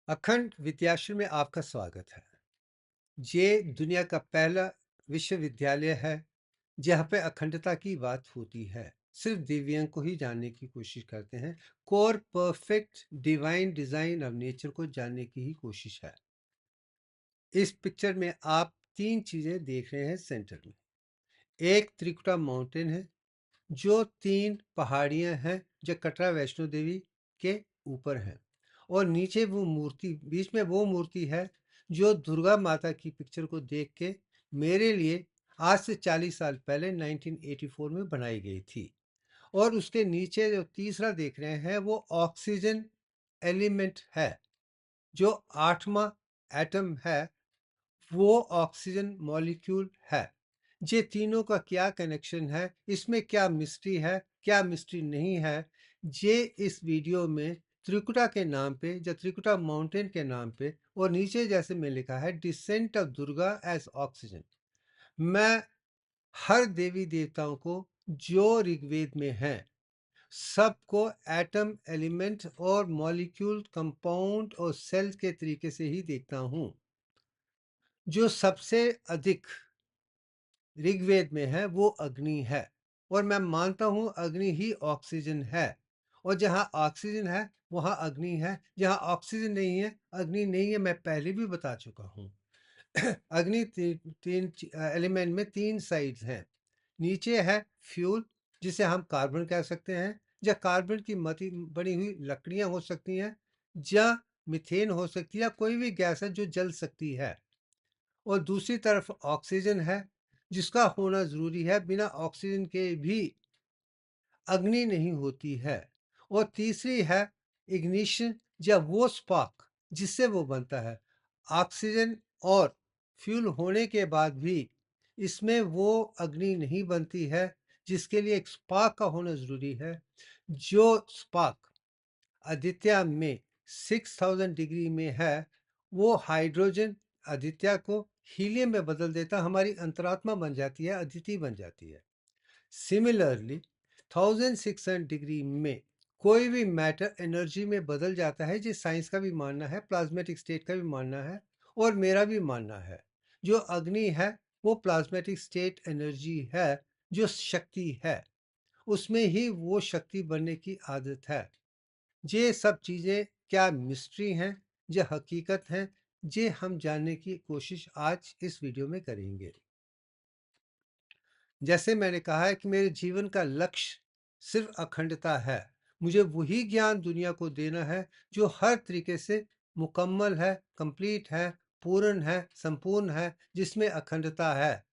अखंड विद्याश्रम में आपका स्वागत है। ये दुनिया का पहला विश्वविद्यालय है जहाँ पे अखंडता की बात होती है। सिर्फ दिव्यांग को ही जानने की कोशिश करते हैं। Core perfect divine design of nature को जानने की ही कोशिश है। इस पिक्चर में आप तीन चीजें देख रहे हैं सेंटर में। एक त्रिकुटा माउंटेन है जो तीन पहाड़ियां हैं जो कटरा वैष्णो देवी के ऊपर हैं, और नीचे वो मूर्ति, बीच में वो मूर्ति है जो दुर्गा माता की पिक्चर को देख के मेरे लिए आज से 40 साल पहले 1984 में बनाई गई थी। और उसके नीचे जो तीसरा देख रहे हैं वो ऑक्सीजन एलिमेंट है, जो आठवां एटम है, वो ऑक्सीजन मॉलिक्यूल है। ये तीनों का क्या कनेक्शन है, इसमें क्या मिस्ट्री है, क्या मिस्ट्री नहीं है, ये इस वीडियो में त्रिकुटा के नाम पे या त्रिकुटा माउंटेन के नाम पे और नीचे जैसे में लिखा है descent of Durga as oxygen. मैं हर देवी देवताओं को जो ऋग्वेद में हैं सबको एटम एलिमेंट और मॉलिक्यूल कंपाउंड और सेल के तरीके से ही देखता हूँ। जो सबसे अधिक ऋग्वेद में है वो अग्नि है, और मैं मानता हूं अग्नि ही ऑक्सीजन है। और जहां ऑक्सीजन है वहां अग्नि है, जहां ऑक्सीजन नहीं है अग्नि नहीं है। मैं पहले भी बता चुका हूं। अग्नि तीन एलिमेंट में तीन साइड्स हैं। नीचे है फ्यूल, जिसे हम कार्बन कह सकते हैं, या कार्बन की मती बनी हुई लकड़ियां हो सकती हैं, या मीथेन हो सकती है, या कोई भी गैस है जो जल सकती है। और दूसरी तरफ ऑक्सीजन है जिसका होना जरूरी है, बिना ऑक्सीजन के भी अग्नि नहीं होती है। और तीसरी है इग्निशन, या वो स्पार्क जिससे वो बनता है। ऑक्सीजन और फ्यूल होने के बाद भी इसमें वो अग्नि नहीं बनती है, जिसके लिए एक स्पार्क का होना जरूरी है। जो स्पार्क आदित्य में 6000 डिग्री में है, वो हाइड्रोजन आदित्य को हीलियम में बदल देता, हमारी अंतरात्मा बन जाती है, अदिति बन जाती है। सिमिलरली 1600 डिग्री में कोई भी मैटर एनर्जी में बदल जाता है, जिस साइंस का भी मानना है, प्लाज्मेटिक स्टेट का भी मानना है, और मेरा भी मानना है। जो अग्नि है वो प्लाज्मेटिक स्टेट एनर्जी है, जो शक्ति है, उसमें ही वो शक्ति बनने की आदत है। ये सब चीज़ें क्या मिस्ट्री हैं, ये हकीकत हैं, ये हम जानने की कोशिश आज इस वीडियो में करेंगे। जैसे मैंने कहा है कि मेरे जीवन का लक्ष्य सिर्फ अखंडता है। मुझे वही ज्ञान दुनिया को देना है जो हर तरीके से मुकम्मल है, कंप्लीट है, पूर्ण है, संपूर्ण है, जिसमें अखंडता है,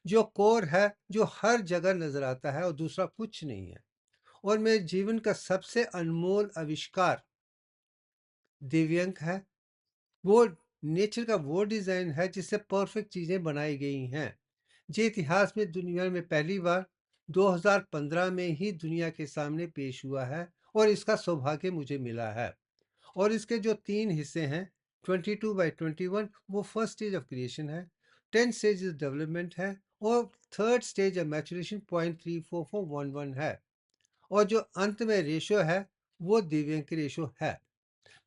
जो कोर है, जो हर जगह नजर आता है और दूसरा कुछ नहीं है। और मेरे जीवन का सबसे अनमोल आविष्कार दिव्यंक है। वो नेचर का वो डिज़ाइन है जिससे परफेक्ट चीज़ें बनाई गई हैं। ये इतिहास में दुनिया में पहली बार 2015 में ही दुनिया के सामने पेश हुआ है, और इसका सौभाग्य मुझे मिला है। और इसके जो तीन हिस्से हैं, 22/21, वो फर्स्ट स्टेज ऑफ क्रिएशन है, 10 स्टेज डेवलपमेंट है, और थर्ड स्टेज ऑफ मैचुरेशन 0.34411 है। और जो अंत में रेशो है वो दिव्यांग की रेशो है।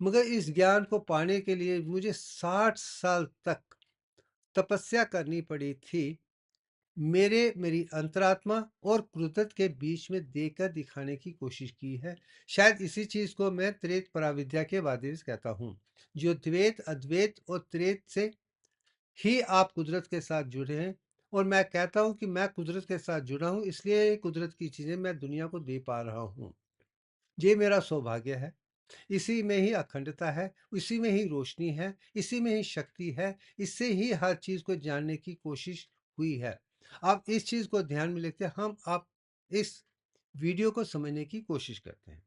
मगर इस ज्ञान को पाने के लिए मुझे 60 साल तक तपस्या करनी पड़ी थी। मेरी अंतरात्मा और कुदरत के बीच में देकर दिखाने की कोशिश की है। शायद इसी चीज को मैं त्रेत पराविद्या के वादिस कहता हूँ, जो द्वैत अद्वैत और त्रेत से ही आप कुदरत के साथ जुड़े हैं। और मैं कहता हूँ कि मैं कुदरत के साथ जुड़ा हूँ, इसलिए कुदरत की चीजें मैं दुनिया को दे पा रहा हूँ। ये मेरा सौभाग्य है। इसी में ही अखंडता है, इसी में ही रोशनी है, इसी में ही शक्ति है। इससे ही हर चीज को जानने की कोशिश हुई है। आप इस चीज को ध्यान में लेते हम आप इस वीडियो को समझने की कोशिश करते हैं।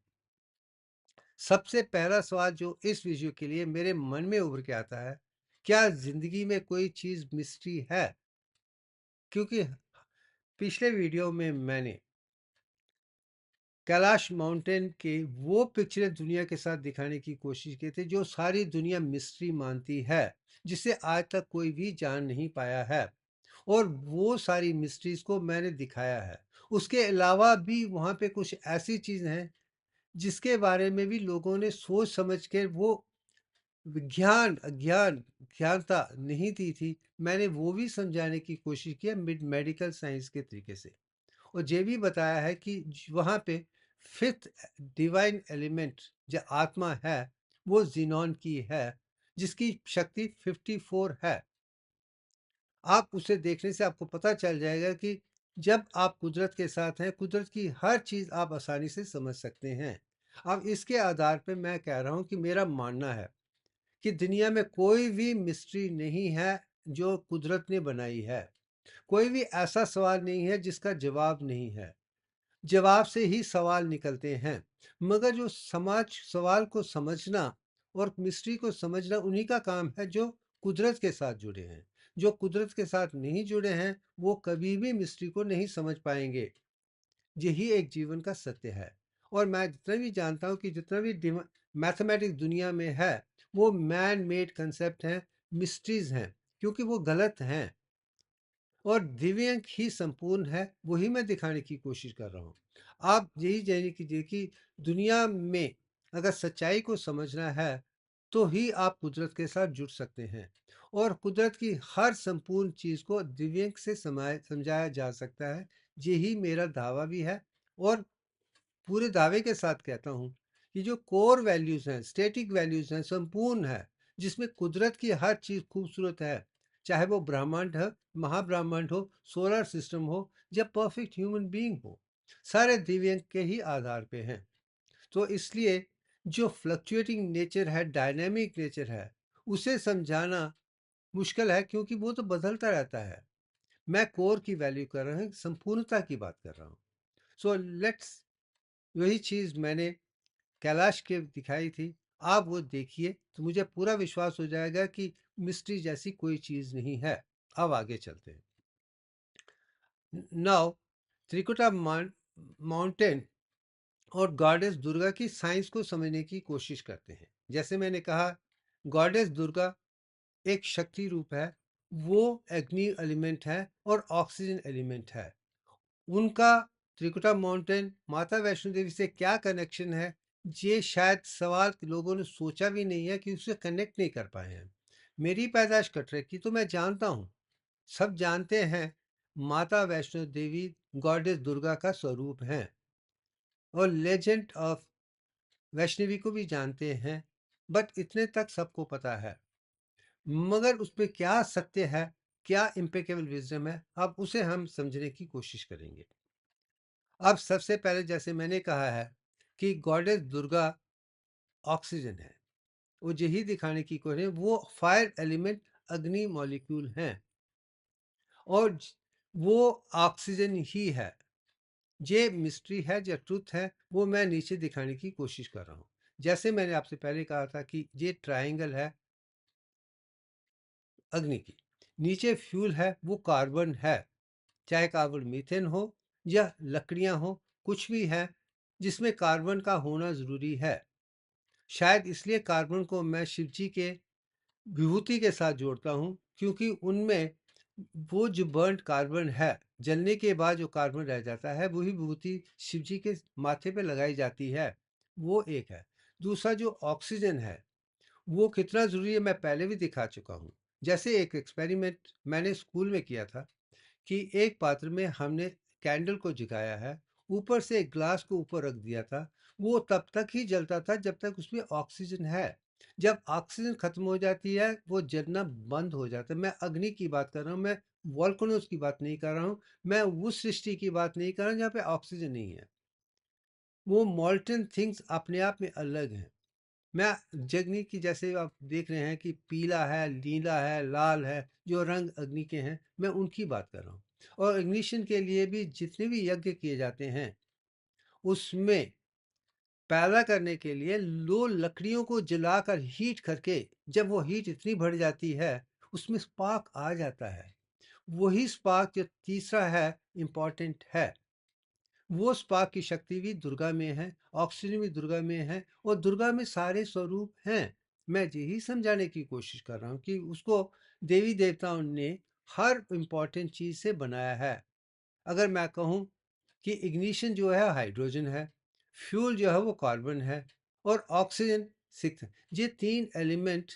सबसे पहला सवाल जो इस वीडियो के लिए मेरे मन में उभर के आता है, क्या जिंदगी में कोई चीज मिस्ट्री है? क्योंकि पिछले वीडियो में मैंने कैलाश माउंटेन के वो पिक्चरें दुनिया के साथ दिखाने की कोशिश की थी जो सारी दुनिया मिस्ट्री मानती है, जिसे आज तक कोई भी जान नहीं पाया है। और वो सारी मिस्ट्रीज को मैंने दिखाया है। उसके अलावा भी वहाँ पे कुछ ऐसी चीज़ हैं जिसके बारे में भी लोगों ने सोच समझ के वो विज्ञान अज्ञान ज्ञानता नहीं दी थी, मैंने वो भी समझाने की कोशिश की है मेडिकल साइंस के तरीके से। और ये भी बताया है कि वहाँ पे फिफ्थ डिवाइन एलिमेंट जो आत्मा है वो जीनॉन की है, जिसकी शक्ति 54 है। आप उसे देखने से आपको पता चल जाएगा कि जब आप कुदरत के साथ हैं, कुदरत की हर चीज़ आप आसानी से समझ सकते हैं। अब इसके आधार पे मैं कह रहा हूँ कि मेरा मानना है कि दुनिया में कोई भी मिस्ट्री नहीं है जो कुदरत ने बनाई है। कोई भी ऐसा सवाल नहीं है जिसका जवाब नहीं है। जवाब से ही सवाल निकलते हैं। मगर जो समाज सवाल को समझना और मिस्ट्री को समझना उन्हीं का काम है जो कुदरत के साथ जुड़े हैं। जो कुदरत के साथ नहीं जुड़े हैं, वो कभी भी मिस्ट्री को नहीं समझ पाएंगे। यही एक जीवन का सत्य है। और मैं जितना भी जानता हूँ कि जितना भी मैथमेटिक्स दुनिया में है, वो मैन मेड कंसेप्ट हैं, मिस्ट्रीज हैं, क्योंकि वो गलत हैं। और दिव्य अंक ही संपूर्ण है, वही मैं दिखाने की कोशिश कर रहा हूँ। आप यही जानिए कीजिए कि दुनिया में अगर सच्चाई को समझना है, तो ही आप कुदरत के साथ जुड़ सकते हैं। और कुदरत की हर संपूर्ण चीज़ को दिव्य अंक से समझाया जा सकता है। यही मेरा दावा भी है। और पूरे दावे के साथ कहता हूँ कि जो कोर वैल्यूज़ हैं, स्टैटिक वैल्यूज़ हैं, संपूर्ण है, जिसमें कुदरत की हर चीज़ खूबसूरत है, चाहे वो ब्रह्मांड है, महाब्रह्मांड हो, सोलर सिस्टम हो या परफेक्ट ह्यूमन बीइंग हो, सारे दिव्यांग के ही आधार पे हैं। तो इसलिए जो फ्लक्चुएटिंग नेचर है, डायनामिक नेचर है, उसे समझाना मुश्किल है, क्योंकि वो तो बदलता रहता है। मैं कोर की वैल्यू कर रहा हूँ, संपूर्णता की बात कर रहा हूँ। सो लेट्स, वही चीज़ मैंने कैलाश के दिखाई थी। आप वो देखिए तो मुझे पूरा विश्वास हो जाएगा कि मिस्ट्री जैसी कोई चीज़ नहीं है। अब आगे चलते हैं। नाउ त्रिकुटा माउंटेन और गॉडेस दुर्गा की साइंस को समझने की कोशिश करते हैं। जैसे मैंने कहा, गॉडेस दुर्गा एक शक्ति रूप है। वो अग्नि एलिमेंट है और ऑक्सीजन एलिमेंट है। उनका त्रिकुटा माउंटेन माता वैष्णो देवी से क्या कनेक्शन है, ये शायद सवाल लोगों ने सोचा भी नहीं है कि उससे कनेक्ट नहीं कर पाए हैं। मेरी पैदाश कटरे की तो मैं जानता हूँ, सब जानते हैं, माता वैष्णो देवी गॉडेस दुर्गा का स्वरूप है। और लेजेंड ऑफ वैष्णवी को भी जानते हैं, बट इतने तक सबको पता है। मगर उसमें क्या सत्य है, क्या इम्पेकेबल विजडम है, अब उसे हम समझने की कोशिश करेंगे। अब सबसे पहले जैसे मैंने कहा है कि गॉडेस दुर्गा ऑक्सीजन है, वो यही दिखाने की कोशिश, वो फायर एलिमेंट अग्नि मॉलिक्यूल हैं और वो ऑक्सीजन ही है। ये मिस्ट्री है, जो ट्रुथ है, वो मैं नीचे दिखाने की कोशिश कर रहा हूँ। जैसे मैंने आपसे पहले कहा था कि ये ट्रायंगल है अग्नि की, नीचे फ्यूल है, वो कार्बन है, चाहे कार्बन मीथेन हो या लकड़ियां हो, कुछ भी है जिसमें कार्बन का होना जरूरी है। शायद इसलिए कार्बन को मैं शिव जी के विभूति के साथ जोड़ता हूँ, क्योंकि उनमें वो जो बर्न्ड कार्बन है, जलने के बाद जो कार्बन रह जाता है, वही विभूति शिव जी के माथे पे लगाई जाती है। वो एक है। दूसरा जो ऑक्सीजन है, वो कितना ज़रूरी है मैं पहले भी दिखा चुका हूँ। जैसे एक एक्सपेरिमेंट मैंने स्कूल में किया था कि एक पात्र में हमने कैंडल को जगाया है, ऊपर से एक ग्लास को ऊपर रख दिया था। वो तब तक ही जलता था जब तक उसमें ऑक्सीजन है। जब ऑक्सीजन खत्म हो जाती है, वो जलना बंद हो जाता है। मैं अग्नि की बात कर रहा हूँ, मैं वॉल्केनोज की बात नहीं कर रहा हूँ, मैं उस सृष्टि की बात नहीं कर रहा हूँ जहाँ पे ऑक्सीजन नहीं है। वो मॉल्टन थिंग्स अपने आप में अलग हैं। मैं जगनी की, जैसे आप देख रहे हैं कि पीला है, नीला है, लाल है, जो रंग अग्नि के हैं, मैं उनकी बात कर रहा हूँ। और इग्निशन के लिए भी जितने भी यज्ञ किए जाते हैं, उसमें पैदा करने के लिए लो लकड़ियों को जलाकर हीट करके, जब वो हीट इतनी बढ़ जाती है, उसमें स्पार्क आ जाता है। वही स्पार्क जो तीसरा है, इम्पॉर्टेंट है। वो स्पार्क की शक्ति भी दुर्गा में है, ऑक्सीजन भी दुर्गा में है, और दुर्गा में सारे स्वरूप हैं। मैं यही समझाने की कोशिश कर रहा हूँ कि उसको देवी देवताओं ने हर इम्पॉर्टेंट चीज़ से बनाया है। अगर मैं कहूँ कि इग्निशन जो है हाइड्रोजन है, फ्यूल जो है वो कार्बन है, और ऑक्सीजन सिक्स। ये 3 एलिमेंट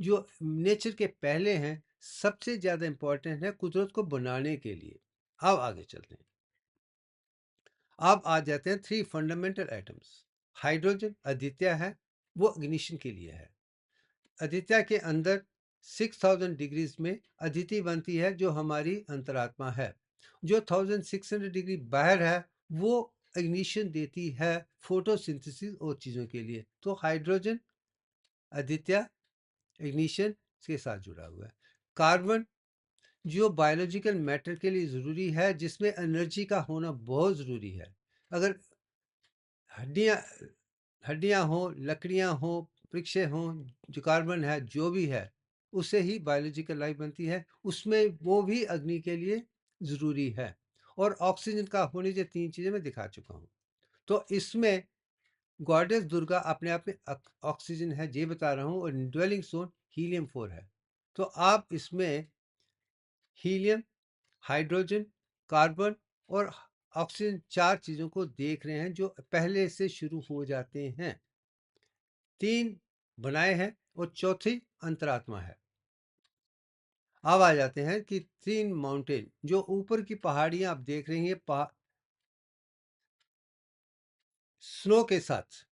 जो नेचर के पहले हैं, सबसे ज़्यादा इम्पोर्टेंट है कुदरत को बनाने के लिए। अब आगे चलते हैं। अब आ जाते हैं 3 फंडामेंटल एटम्स। हाइड्रोजन आदित्य है, वो इग्निशन के लिए है। आदित्य के अंदर 6000 डिग्रीज में अदिति बनती है, जो हमारी अंतरात्मा है। जो 1600 डिग्री बाहर है, वो इग्निशन देती है फोटोसिंथेसिस और चीज़ों के लिए। तो हाइड्रोजन आदित्य इग्निशन के साथ जुड़ा हुआ है। कार्बन जो बायोलॉजिकल मैटर के लिए ज़रूरी है, जिसमें एनर्जी का होना बहुत ज़रूरी है। अगर हड्डियाँ हड्डियाँ हों, लकड़ियाँ हों, वृक्षें हों, जो कार्बन है, जो भी है, उससे ही बायोलॉजिकल लाइफ बनती है। उसमें वो भी अग्नि के लिए ज़रूरी है। और ऑक्सीजन का होने, ये 3 चीज़ें मैं दिखा चुका हूँ। तो इसमें गॉडेस दुर्गा अपने आप में ऑक्सीजन है, ये बता रहा हूँ, और ड्वेलिंग जोन हीलियम 4 है। तो आप इसमें हीलियम, हाइड्रोजन, कार्बन और ऑक्सीजन 4 चीज़ों को देख रहे हैं, जो पहले से शुरू हो जाते हैं। 3 बनाए हैं और चौथी अंतरात्मा है। अब आ जाते हैं कि 3 माउंटेन जो ऊपर की पहाड़ियाँ आप देख रही हैं, स्नो के साथ,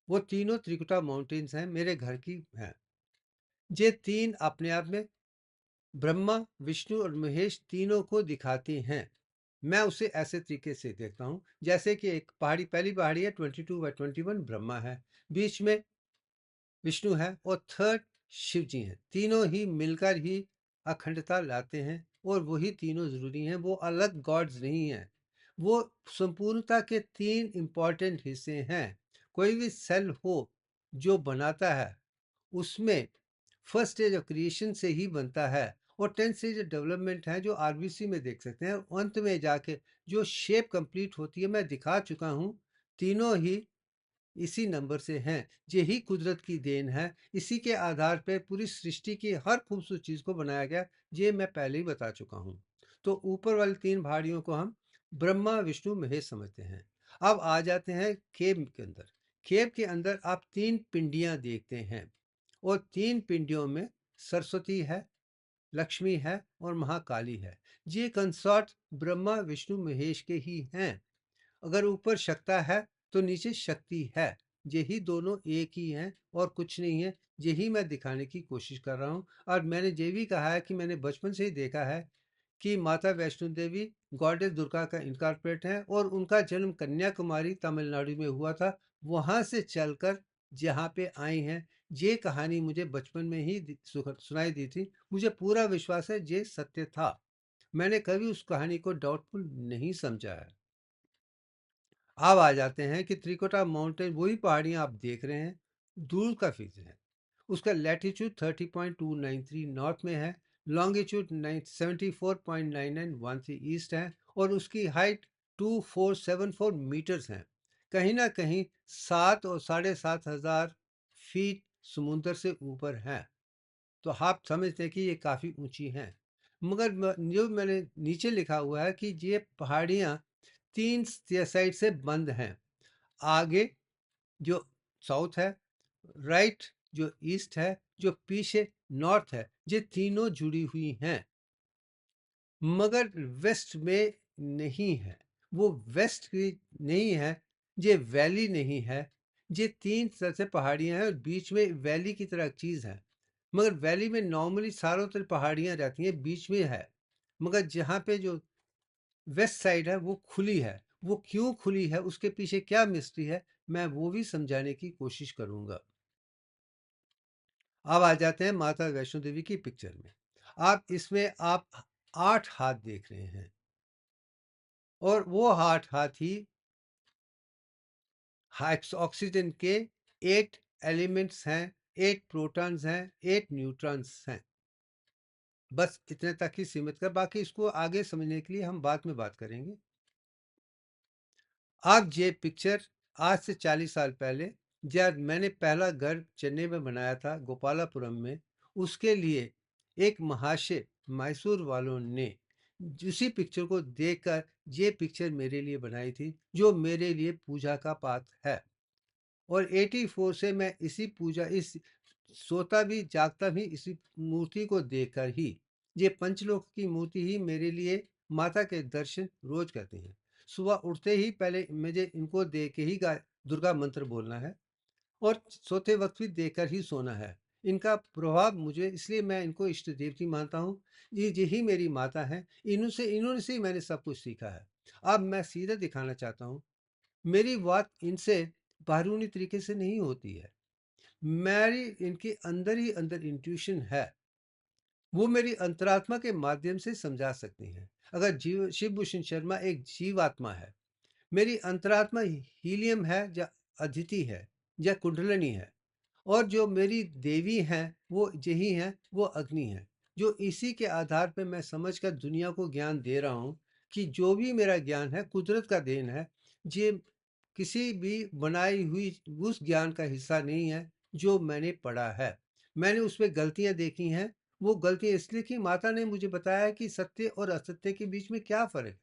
वो तीनों त्रिकुटा माउंटेन्स हैं, मेरे घर की हैं। ये 3 अपने आप में ब्रह्मा, विष्णु और महेश तीनों को दिखाते हैं। मैं उसे ऐसे तरीके से देखता हूँ, जैसे कि एक पहाड़ी, पहली पहाड़ी है 22/21 ब्रह्मा है, बीच में विष्णु है और थर्ड शिव जी हैं। तीनों ही मिलकर ही अखंडता लाते हैं, और वही तीनों जरूरी हैं, वो अलग गॉड्स नहीं हैं। वो संपूर्णता के 3 इंपॉर्टेंट हिस्से हैं। कोई भी सेल हो जो बनाता है, उसमें फर्स्ट स्टेज ऑफ क्रिएशन से ही बनता है, और 10 स्टेज ऑफ डेवलपमेंट है, जो आरबीसी में देख सकते हैं। अंत में जाके जो शेप कंप्लीट होती है, मैं दिखा चुका हूँ। तीनों ही इसी नंबर से हैं। यही कुदरत की देन है। इसी के आधार पर पूरी सृष्टि की हर खूबसूरत चीज़ को बनाया गया, ये मैं पहले ही बता चुका हूँ। तो ऊपर वाली 3 पहाड़ियों को हम ब्रह्मा, विष्णु, महेश समझते हैं। अब आ जाते हैं केव के अंदर। केव के अंदर आप 3 पिंडियाँ देखते हैं, और 3 पिंडियों में सरस्वती है, लक्ष्मी है और महाकाली है। ये कंसॉर्ट ब्रह्मा, विष्णु, महेश के ही हैं। अगर ऊपर शक्ता है, तो नीचे शक्ति है। यही दोनों एक ही हैं और कुछ नहीं है। यही मैं दिखाने की कोशिश कर रहा हूँ। और मैंने ये भी कहा है कि मैंने बचपन से ही देखा है कि माता वैष्णो देवी गॉडेस दुर्गा का इनकॉर्पोरेट है, और उनका जन्म कन्याकुमारी तमिलनाडु में हुआ था। वहाँ से चलकर जहाँ पे आई हैं, ये कहानी मुझे बचपन में ही सुनाई दी थी। मुझे पूरा विश्वास है ये सत्य था। मैंने कभी उस कहानी को डाउटफुल नहीं समझा है। अब आ जाते हैं कि त्रिकुटा माउंटेन, वही पहाड़ियाँ आप देख रहे हैं, दूर का फीचर है। उसका लैटिट्यूड 30.293 नॉर्थ में है, लॉन्गिट्यूड 74.9913 ईस्ट है, और उसकी हाइट 2474 मीटर्स है। कहीं ना कहीं 7 और 7,500 फीट समुंदर से ऊपर है। तो आप समझते हैं कि ये काफ़ी ऊंची हैं। मगर जो मैंने नीचे लिखा हुआ है कि ये पहाड़ियाँ 3 साइड से बंद हैं। आगे जो साउथ है, राइट जो ईस्ट है, जो पीछे नॉर्थ है, ये तीनों जुड़ी हुई हैं। मगर वेस्ट में नहीं है। वो वेस्ट की नहीं है, ये वैली नहीं है। ये 3 तरह से पहाड़ियाँ हैं, और बीच में वैली की तरह एक चीज़ है। मगर वैली में नॉर्मली चारों तरफ पहाड़ियाँ रहती हैं, बीच में है। मगर जहाँ पे जो वेस्ट साइड है, वो खुली है। वो क्यों खुली है, उसके पीछे क्या मिस्ट्री है, मैं वो भी समझाने की कोशिश करूंगा। अब आ जाते हैं माता वैष्णो देवी की पिक्चर में। आप इसमें आप 8 हाथ देख रहे हैं, और वो 8 हाथ ही ऑक्सीजन के 8 एलिमेंट्स हैं, 8 प्रोटॉन्स हैं, 8 न्यूट्रॉन्स हैं। बस इतने तक ही सीमित कर, बाकी इसको आगे समझने के लिए हम बाद में बात करेंगे। अब ये पिक्चर आज से 40 साल पहले, जब मैंने पहला घर चेन्नई में बनाया था, गोपालापुरम में, उसके लिए एक महाशय मैसूर वालों ने उसी पिक्चर को देखकर ये पिक्चर मेरे लिए बनाई थी, जो मेरे लिए पूजा का पात्र है। और 84 से मैं इसी पूजा इस सोता भी जागता भी इसी मूर्ति को देखकर ही। ये पंचलोक की मूर्ति ही मेरे लिए माता के दर्शन रोज करते हैं। सुबह उठते ही पहले मुझे इनको देख के ही दुर्गा मंत्र बोलना है और सोते वक्त भी देखकर ही सोना है। इनका प्रभाव मुझे, इसलिए मैं इनको इष्ट देवती मानता हूँ। ये यही मेरी माता है। इन्होंने से ही मैंने सब कुछ सीखा है। अब मैं सीधा दिखाना चाहता हूँ, मेरी बात इनसे बारूनी तरीके से नहीं होती है। मेरी इनके अंदर ही अंदर इंट्यूशन है। वो मेरी अंतरात्मा के माध्यम से समझा सकती हैं। अगर जीव शिवभूषण शर्मा एक जीवात्मा है, मेरी अंतरात्मा हीलियम है या अदिति है या कुंडलिनी है, और जो मेरी देवी हैं वो यही हैं, वो अग्नि है। जो इसी के आधार पे मैं समझकर दुनिया को ज्ञान दे रहा हूँ कि जो भी मेरा ज्ञान है कुदरत का देन है। ये किसी भी बनाई हुई उस ज्ञान का हिस्सा नहीं है जो मैंने पढ़ा है। मैंने उसमें गलतियां देखी हैं। वो गलतियां इसलिए कि माता ने मुझे बताया कि सत्य और असत्य के बीच में क्या फर्क है।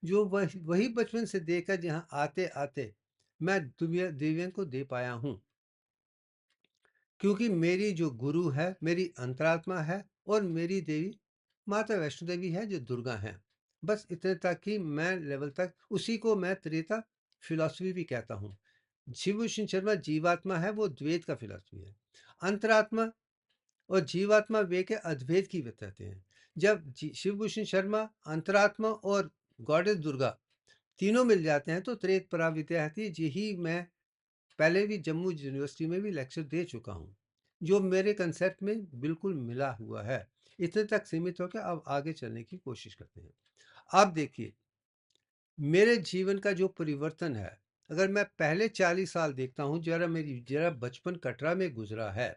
जो वही बचपन से देखकर यहाँ आते आते मैं दिव्यन को दे पाया हूँ, क्योंकि मेरी जो गुरु है मेरी अंतरात्मा है और मेरी देवी माता वैष्णो देवी है जो दुर्गा है। बस इतने तक ही मैं लेवल तक, उसी को मैं त्रेता फिलॉसफी भी कहता हूँ। शिवभूषण शर्मा जीवात्मा है, वो द्वैत का फिलॉसफी है। अंतरात्मा और जीवात्मा वे के अद्वैत की बताते हैं। जब शिवभूषण शर्मा, अंतरात्मा और गॉडेस दुर्गा तीनों मिल जाते हैं तो त्रेत परा विद्या आती है। यही मैं पहले भी जम्मू यूनिवर्सिटी में भी लेक्चर दे चुका हूँ, जो मेरे कंसेप्ट में बिल्कुल मिला हुआ है। इतने तक सीमित होकर अब आगे चलने की कोशिश करते हैं। आप देखिए, मेरे जीवन का जो परिवर्तन है, अगर मैं पहले 40 साल देखता हूँ, जरा बचपन कटरा में गुजरा है।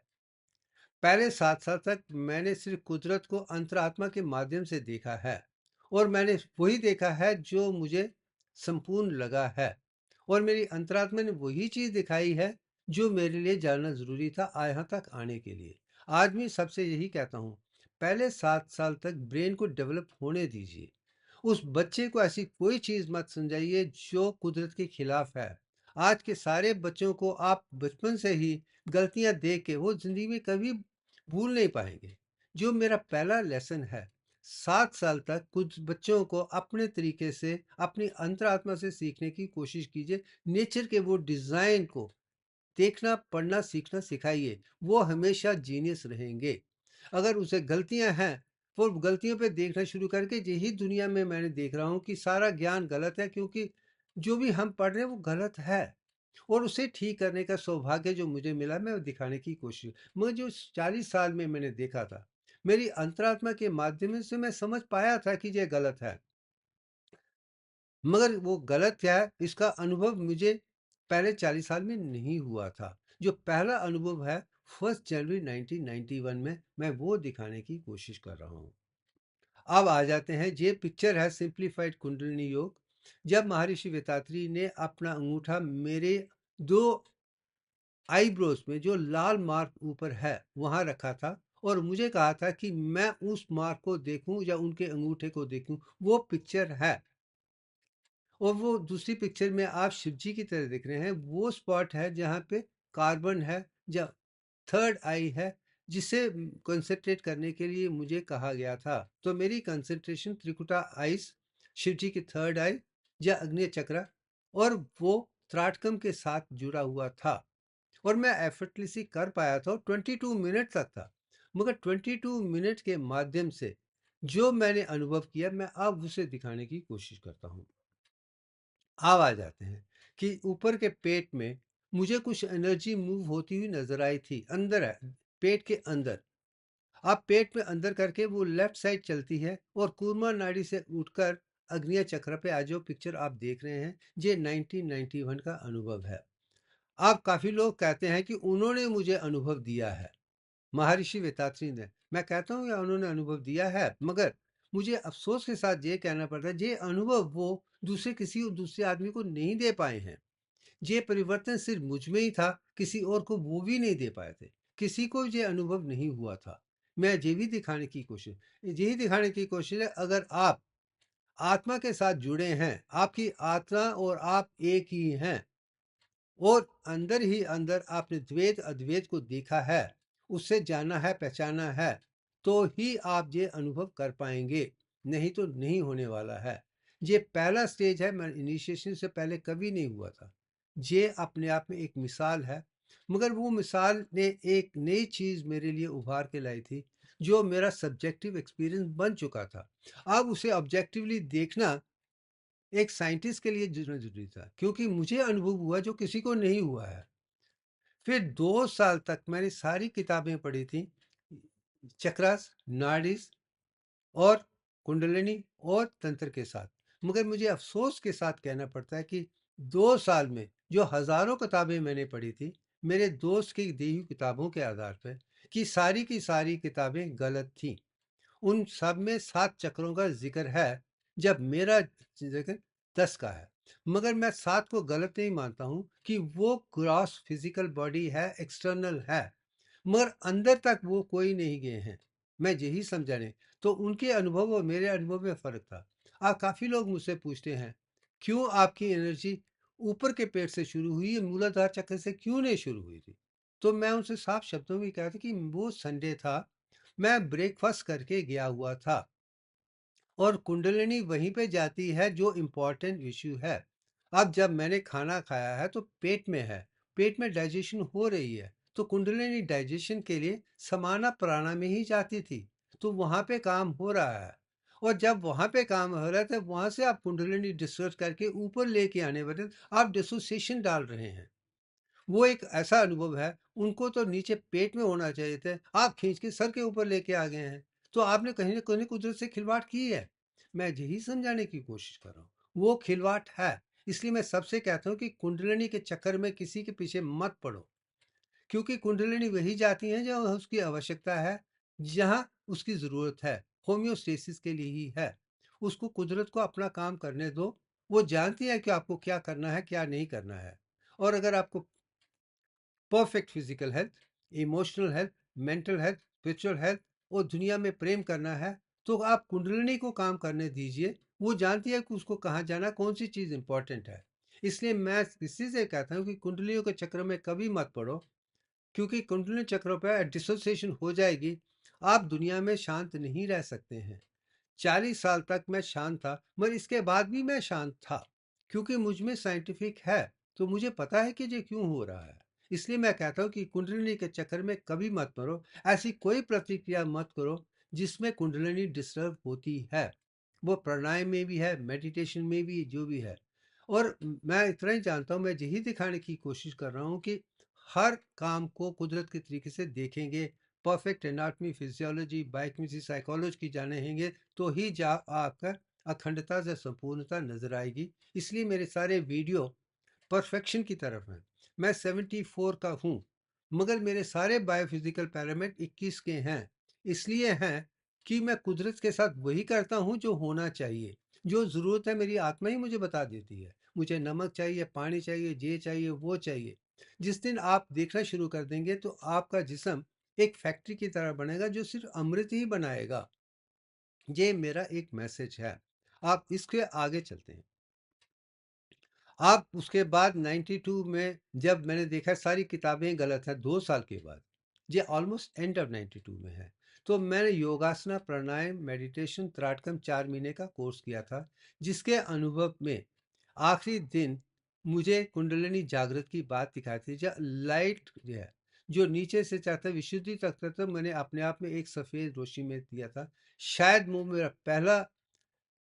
पहले 7 साल तक मैंने सिर्फ कुदरत को अंतरात्मा के माध्यम से देखा है, और मैंने वही देखा है जो मुझे संपूर्ण लगा है, और मेरी अंतरात्मा ने वही चीज दिखाई है जो मेरे लिए जानना जरूरी था यहाँ तक आने के लिए। आज मैं सबसे यही कहता हूँ, पहले 7 साल तक ब्रेन को डेवलप होने दीजिए। उस बच्चे को ऐसी कोई चीज मत समझाइए जो कुदरत के खिलाफ है। आज के सारे बच्चों को आप बचपन से ही गलतियां देख के वो जिंदगी में कभी भूल नहीं पाएंगे। जो मेरा पहला लेसन है, 7 साल तक कुछ बच्चों को अपने तरीके से अपनी अंतरात्मा से सीखने की कोशिश कीजिए। नेचर के वो डिजाइन को देखना, पढ़ना, सीखना सिखाइए। वो हमेशा जीनियस रहेंगे। अगर उसे गलतियां हैं, वो गलतियों पे देखना शुरू करके, यही दुनिया में मैंने देख रहा हूँ कि सारा ज्ञान गलत है, क्योंकि जो भी हम पढ़ रहे हैं वो गलत है। और उसे ठीक करने का सौभाग्य जो मुझे मिला, मैं वो दिखाने की कोशिश, मुझे जो 40 साल में मैंने देखा था, मेरी अंतरात्मा के माध्यम से मैं समझ पाया था कि ये गलत है। मगर वो गलत क्या है, इसका अनुभव मुझे पहले 40 साल में नहीं हुआ था। जो पहला अनुभव है 1 जनवरी 1991 में, मैं वो दिखाने की कोशिश कर रहा हूँ। अब आ जाते हैं, ये पिक्चर है सिंप्लीफाइड कुंडलिनी योग। जब महर्षि वेतात्री ने अपना अंगूठा मेरे 2 आईब्रोज में जो लाल मार्क ऊपर है वहां रखा था, और मुझे कहा था कि मैं उस मार्क को देखूं या उनके अंगूठे को देखूं। वो पिक्चर है। और वो दूसरी पिक्चर में आप शिव जी की तरह दिख रहे हैं, वो स्पॉट है जहाँ पे कार्बन है या थर्ड आई है, जिसे कंसंट्रेट करने के लिए मुझे कहा गया था। तो मेरी कंसंट्रेशन त्रिकुटा आइस, शिव जी की थर्ड आई या अग्नि चक्र, और वो त्राटकम के साथ जुड़ा हुआ था, और मैं एफर्टलेसली कर पाया था। 22 मिनट तक था। मगर 22 मिनट के माध्यम से जो मैंने अनुभव किया, मैं अब उसे दिखाने की कोशिश करता हूँ। अब आ जाते हैं कि ऊपर के पेट में मुझे कुछ एनर्जी मूव होती हुई नजर आई थी। अंदर है, पेट के अंदर। आप पेट में अंदर करके वो लेफ्ट साइड चलती है और कूर्मा नाड़ी से उठकर अग्निया चक्र पे आज जो पिक्चर आप देख रहे हैं, ये 1991 का अनुभव है। अब काफी लोग कहते हैं कि उन्होंने मुझे अनुभव दिया है, महर्षि वेतात्री ने। मैं कहता हूँ या उन्होंने अनुभव दिया है, मगर मुझे अफसोस के साथ ये कहना पड़ता है, ये अनुभव वो दूसरे आदमी को नहीं दे पाए हैं। ये परिवर्तन सिर्फ मुझ में ही था, किसी और को वो भी नहीं दे पाए थे। किसी को ये अनुभव नहीं हुआ था। मैं ये भी दिखाने की कोशिश, यही दिखाने की कोशिश है, अगर आप आत्मा के साथ जुड़े हैं, आपकी आत्मा और आप एक ही हैं, और अंदर ही अंदर आपने द्वैत अद्वैत को देखा है, उससे जाना है, पहचाना है, तो ही आप ये अनुभव कर पाएंगे, नहीं तो नहीं होने वाला है। ये पहला स्टेज है, मैं इनिशिएशन से पहले कभी नहीं हुआ था। ये अपने आप में एक मिसाल है, मगर वो मिसाल ने एक नई चीज़ मेरे लिए उभार के लाई थी, जो मेरा सब्जेक्टिव एक्सपीरियंस बन चुका था। अब उसे ऑब्जेक्टिवली देखना एक साइंटिस्ट के लिए ज़रूरी था, क्योंकि मुझे अनुभव हुआ जो किसी को नहीं हुआ है। फिर 2 साल तक मैंने सारी किताबें पढ़ी थी, चक्रास, नाड़ीज़ और कुंडलिनी और तंत्र के साथ। मगर मुझे अफ़सोस के साथ कहना पड़ता है कि 2 साल में जो हज़ारों किताबें मैंने पढ़ी थी, मेरे दोस्त की दी हुई किताबों के आधार पे, कि सारी की सारी किताबें गलत थीं। उन सब में 7 चक्रों का ज़िक्र है, जब मेरा ज़िक्र 10 का है। मगर मैं 7 को गलत नहीं मानता हूँ कि वो ग्रॉस फिज़िकल बॉडी है, एक्सटर्नल है, मगर अंदर तक वो कोई नहीं गए हैं। मैं यही समझा नहीं, तो उनके अनुभव और मेरे अनुभव में फ़र्क था। काफ़ी लोग मुझसे पूछते हैं, क्यों आपकी एनर्जी ऊपर के पेट से शुरू हुई है, मूलाधार चक्र से क्यों नहीं शुरू हुई थी? तो मैं उनसे साफ शब्दों में कहा था कि वो संडे था, मैं ब्रेकफास्ट करके गया हुआ था और कुंडलिनी वहीं पे जाती है जो इम्पोर्टेंट इश्यू है। अब जब मैंने खाना खाया है तो पेट में है, पेट में डाइजेशन हो रही है, तो कुंडलिनी डाइजेशन के लिए समाना प्राणा में ही जाती थी, तो वहाँ पे काम हो रहा है। और जब वहाँ पे काम हो रहा है तो वहाँ से आप कुंडलिनी डिस्चार्ज करके ऊपर लेके आने बदले आप डिसोसिएशन डाल रहे हैं। वो एक ऐसा अनुभव है, उनको तो नीचे पेट में होना चाहिए थे, आप खींच के सर के ऊपर लेके आ गए हैं। तो आपने कहीं न कहीं कुदरत से खिलवाड़ की है। मैं यही समझाने की कोशिश कर रहा हूँ, वो खिलवाड़ है। इसलिए मैं सबसे कहता हूँ कि कुंडलिनी के चक्कर में किसी के पीछे मत पड़ो, क्योंकि कुंडलिनी वही जाती है जहाँ उसकी आवश्यकता है, जहाँ उसकी ज़रूरत है। होम्योस्टेसिस के लिए ही है। उसको कुदरत को अपना काम करने दो, वो जानती है कि आपको क्या करना है, क्या नहीं करना है। और अगर आपको perfect physical health, emotional health, mental health, spiritual health और दुनिया में प्रेम करना है, तो आप कुंडलिनी को काम करने दीजिए। वो जानती है कि उसको कहाँ जाना, कौन सी चीज़ इंपॉर्टेंट है। इसलिए मैं इसी से कहता हूँ कि कुंडलियों के चक्र में कभी मत पड़ो, क्योंकि कुंडली चक्रों पर डिसोसिएशन हो जाएगी। आप दुनिया में शांत नहीं रह सकते हैं। 40 साल तक मैं शांत था, मगर इसके बाद भी मैं शांत था, क्योंकि मुझ में साइंटिफिक है, तो मुझे पता है कि ये क्यों हो रहा है। इसलिए मैं कहता हूँ कि कुंडलिनी के चक्कर में कभी मत मरो, ऐसी कोई प्रतिक्रिया मत करो जिसमें कुंडलिनी डिस्टर्ब होती है। वो प्राणायाम में भी है, मेडिटेशन में भी, जो भी है। और मैं इतना ही जानता हूँ, मैं यही दिखाने की कोशिश कर रहा हूँ कि हर काम को कुदरत के तरीके से देखेंगे, perfect anatomy, physiology, biochemistry, psychology की जानेंगे, तो ही जा आपका अखंडता से संपूर्णता नजर आएगी। इसलिए मेरे सारे वीडियो परफेक्शन की तरफ हैं। मैं 74 का हूँ, मगर मेरे सारे बायोफिजिकल पैरामीटर 21 के हैं। इसलिए हैं कि मैं कुदरत के साथ वही करता हूँ जो होना चाहिए। जो ज़रूरत है मेरी आत्मा ही मुझे बता देती है। मुझे नमक चाहिए, पानी चाहिए, ये चाहिए, वो चाहिए। जिस दिन आप देखना शुरू कर देंगे तो आपका जिस्म एक फैक्ट्री की तरह बनेगा जो सिर्फ अमृत ही बनाएगा। ये मेरा एक मैसेज है। आप इसके आगे चलते हैं। आप उसके बाद 92 में जब मैंने देखा सारी किताबें गलत हैं, 2 साल के बाद, ये ऑलमोस्ट एंड ऑफ 92 में है, तो मैंने योगासना, प्राणायाम, मेडिटेशन, त्राटकम 4 महीने का कोर्स किया था, जिसके अनुभव में आखिरी दिन मुझे कुंडलिनी जागृत की बात दिखाई थी, जो लाइट जो है, जो नीचे से चाहता विशुद्धि तक था, मैंने अपने आप में एक सफ़ेद रोशनी में दिया था। शायद वो मेरा पहला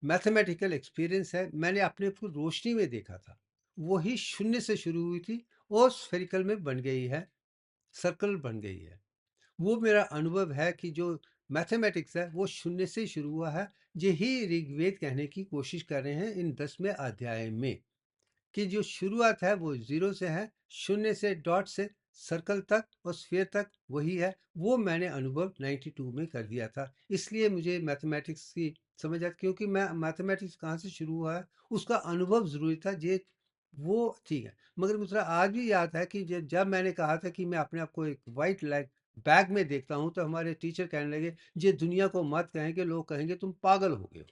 मैथमेटिकल एक्सपीरियंस है, मैंने अपने आप को रोशनी में देखा था। वही शून्य से शुरू हुई थी और स्फेरिकल में बन गई है, सर्कल बन गई है। वो मेरा अनुभव है कि जो मैथमेटिक्स है वो शून्य से शुरू हुआ है। यही ऋग्वेद कहने की कोशिश कर रहे हैं इन 10वें अध्याय में, कि जो शुरुआत है वो ज़ीरो से है, शून्य से, डॉट से सर्कल तक और स्फीयर तक वही है। वो मैंने अनुभव 92 में कर दिया था। इसलिए मुझे मैथमेटिक्स की समझ आती, क्योंकि मैं मैथमेटिक्स कहाँ से शुरू हुआ है उसका अनुभव ज़रूरी था। ये वो ठीक है, मगर मुझे आज भी याद है कि जब मैंने कहा था कि मैं अपने आप को एक वाइट लाइट बैग में देखता हूँ, तो हमारे टीचर कहने लगे, ये दुनिया को मत कहेंगे, लोग कहेंगे तुम पागल हो गए हो।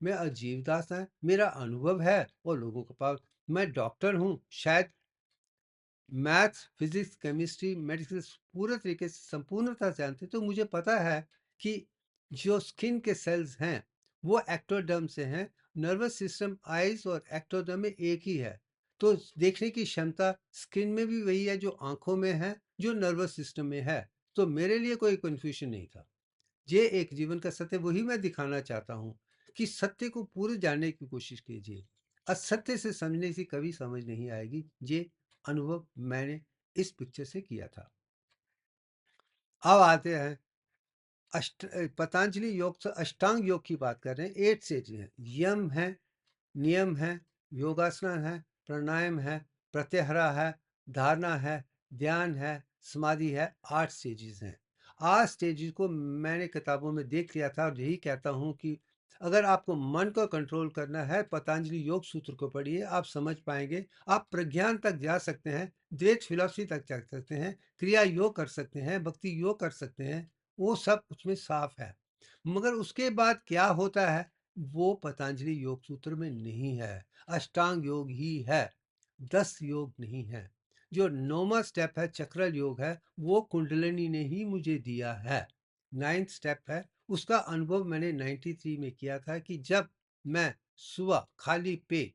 मैं अजीब दास्तान है, मेरा अनुभव है और लोगों के पास। मैं डॉक्टर हूँ शायद, मैथ्स, फिजिक्स, केमिस्ट्री, मेडिसिन पूरे तरीके से संपूर्णता से जानते हैं, तो मुझे पता है कि जो स्किन के सेल्स हैं वो एक्टोडर्म से हैं। नर्वस सिस्टम आइज और एक्टोडर्म में एक ही है, तो देखने की क्षमता स्किन में भी वही है जो आंखों में है, जो नर्वस सिस्टम में है। तो मेरे लिए कोई कंफ्यूजन नहीं था। ये एक जीवन का सत्य, वही मैं दिखाना चाहता हूँ कि सत्य को पूरे जानने की कोशिश कीजिए। असत्य से समझने से कभी समझ नहीं आएगी। ये अनुभव मैंने इस पिक्चर से किया था। अब आते हैं पतंजलि योग से अष्टांग योग की बात कर रहे हैं। 8 स्टेज हैं, यम है, नियम है, योगासन है, प्राणायाम है, प्रत्याहार है, धारणा है, ध्यान है, समाधि है। 8 स्टेजेस हैं। 8 स्टेजेस को मैंने किताबों में देख लिया था और यही कहता हूँ कि अगर आपको मन को कंट्रोल करना है, पतंजलि योग सूत्र को पढ़िए, आप समझ पाएंगे। आप प्रज्ञान तक जा सकते हैं, द्वैत फिलॉसफी तक जा सकते हैं, क्रिया योग कर सकते हैं, भक्ति योग कर सकते हैं, वो सब उसमें साफ है। मगर उसके बाद क्या होता है वो पतंजलि योग सूत्र में नहीं है। अष्टांग योग ही है, 10 योग नहीं है। जो 9वां स्टेप है चक्रल योग है, वो कुंडलिनी ने ही मुझे दिया है। 9th स्टेप है, उसका अनुभव मैंने 93 में किया था कि जब मैं सुबह खाली पेट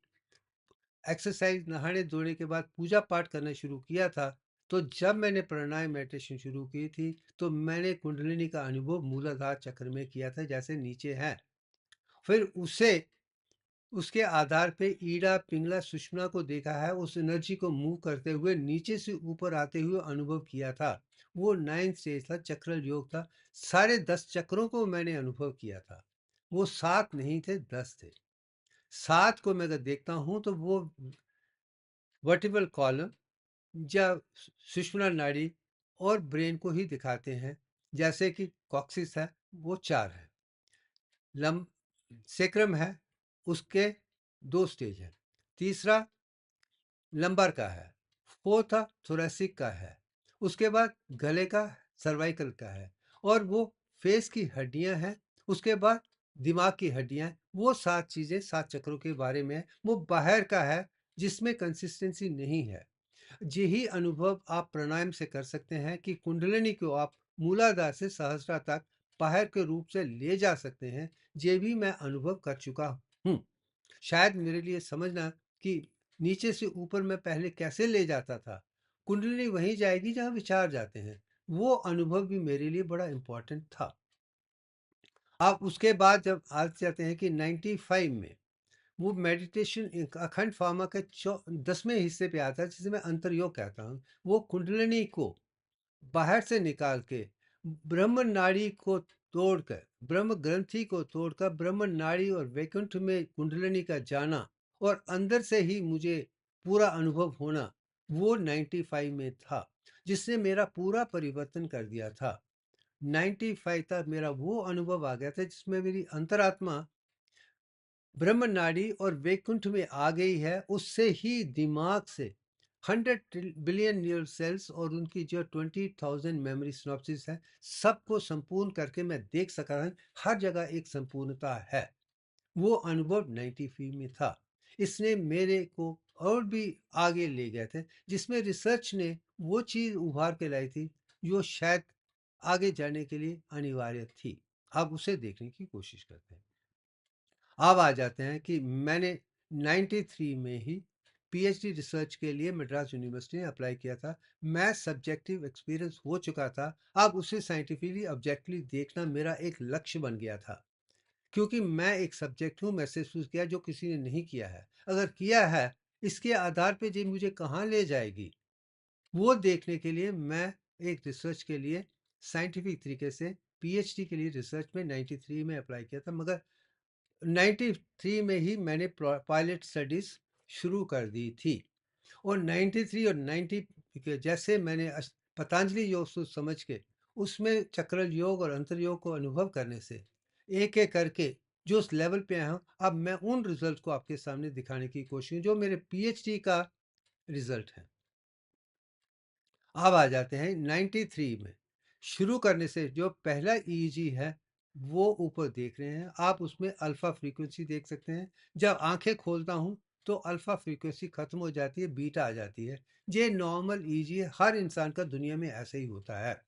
एक्सरसाइज नहाने धोने के बाद पूजा पाठ करना शुरू किया था, तो जब मैंने प्राणायाम मेडिटेशन शुरू की थी, तो मैंने कुंडलिनी का अनुभव मूलाधार चक्र में किया था, जैसे नीचे है। फिर उसके आधार पे ईड़ा पिंगला सुषुम्ना को देखा है, उस एनर्जी को मूव करते हुए नीचे से ऊपर आते हुए अनुभव किया था। वो 9th स्टेज था, चक्रल योग था। सारे 10 चक्रों को मैंने अनुभव किया था। वो 7 नहीं थे, 10 थे। 7 को मैं अगर देखता हूं तो वो वर्टिबल कॉलम या सुषुम्ना नाड़ी और ब्रेन को ही दिखाते हैं। जैसे कि कॉक्सिस है, वो 4 है। लंब सेक्रम है, उसके 2 स्टेज हैं। तीसरा लंबर का है, फोर्थ थोरेसिक का है, उसके बाद गले का, सर्वाइकल का है, और वो फेस की हड्डियां हैं। उसके बाद दिमाग की हड्डियां हैं। वो 7 चीजें 7 चक्रों के बारे में है। वो बाहर का है जिसमें कंसिस्टेंसी नहीं है। यही अनुभव आप प्राणायाम से कर सकते हैं कि कुंडलिनी को आप मूलाधार से सहस्त्रा तक बाहर के रूप से ले जा सकते हैं। ये भी मैं अनुभव कर चुका हूँ। शायद मेरे लिए समझना कि नीचे से ऊपर मैं पहले कैसे ले जाता था, कुंडलिनी वहीं जाएगी जहां विचार जाते हैं। वो अनुभव भी मेरे लिए बड़ा इंपॉर्टेंट था। अब उसके बाद जब आज जाते हैं कि 95 में वो मेडिटेशन अखंड फार्मा के 10वें हिस्से पे आता है, जिसे मैं अंतर्योग कहता हूँ। वो कुंडलिनी को बाहर से निकाल के ब्रह्म नाड़ी को तोड़कर, ब्रह्म ग्रंथि को तोड़कर ब्रह्म नाड़ी और वैकुंठ में कुंडलिनी का जाना और अंदर से ही मुझे पूरा अनुभव होना, वो 95 में था, जिसने मेरा पूरा परिवर्तन कर दिया था। 95 तक मेरा वो अनुभव आ गया था जिसमें मेरी अंतरात्मा ब्रह्म नाड़ी और वैकुंठ में आ गई है। उससे ही दिमाग से 100 बिलियन न्यूरल सेल्स और उनकी जो 20,000 मेमोरी सिनॉप्सिस है, सबको संपूर्ण करके मैं देख सका हूं। हर जगह एक संपूर्णता है। वो अनुभव 93 में था। इसने मेरे को और भी आगे ले गए थे, जिसमें रिसर्च ने वो चीज उभार के लाई थी जो शायद आगे जाने के लिए अनिवार्य थी। अब उसे देखने की कोशिश करते हैं। अब आ जाते हैं कि मैंने 93 में ही पीएचडी रिसर्च के लिए मद्रास यूनिवर्सिटी में अप्लाई किया था। मैं सब्जेक्टिव एक्सपीरियंस हो चुका था। अब उसे साइंटिफिकली ऑब्जेक्टिवली देखना मेरा एक लक्ष्य बन गया था, क्योंकि मैं एक सब्जेक्ट हूँ, महसूस किया जो किसी ने नहीं किया है। अगर किया है, इसके आधार पे ये मुझे कहाँ ले जाएगी, वो देखने के लिए मैं एक रिसर्च के लिए साइंटिफिक तरीके से पीएचडी के लिए रिसर्च में 93 में अप्लाई किया था। मगर 93 में ही मैंने पायलट स्टडीज शुरू कर दी थी। और 93 और 90 के जैसे मैंने पतंजलि योग सूत्र समझ के उसमें चक्रल योग और अंतर योग को अनुभव करने से एक एक करके जो उस लेवल पे आया हूं, अब मैं उन रिजल्ट को आपके सामने दिखाने की कोशिश जो मेरे पीएचडी का रिजल्ट है। अब आ जाते हैं 93 में शुरू करने से जो पहला ईईजी है वो ऊपर देख रहे हैं आप, उसमें अल्फा फ्रीक्वेंसी देख सकते हैं। जब आंखें खोलता हूं तो अल्फ़ा फ्रीक्वेंसी ख़त्म हो जाती है, बीटा आ जाती है। ये नॉर्मल ईजी हर इंसान का दुनिया में ऐसे ही होता है।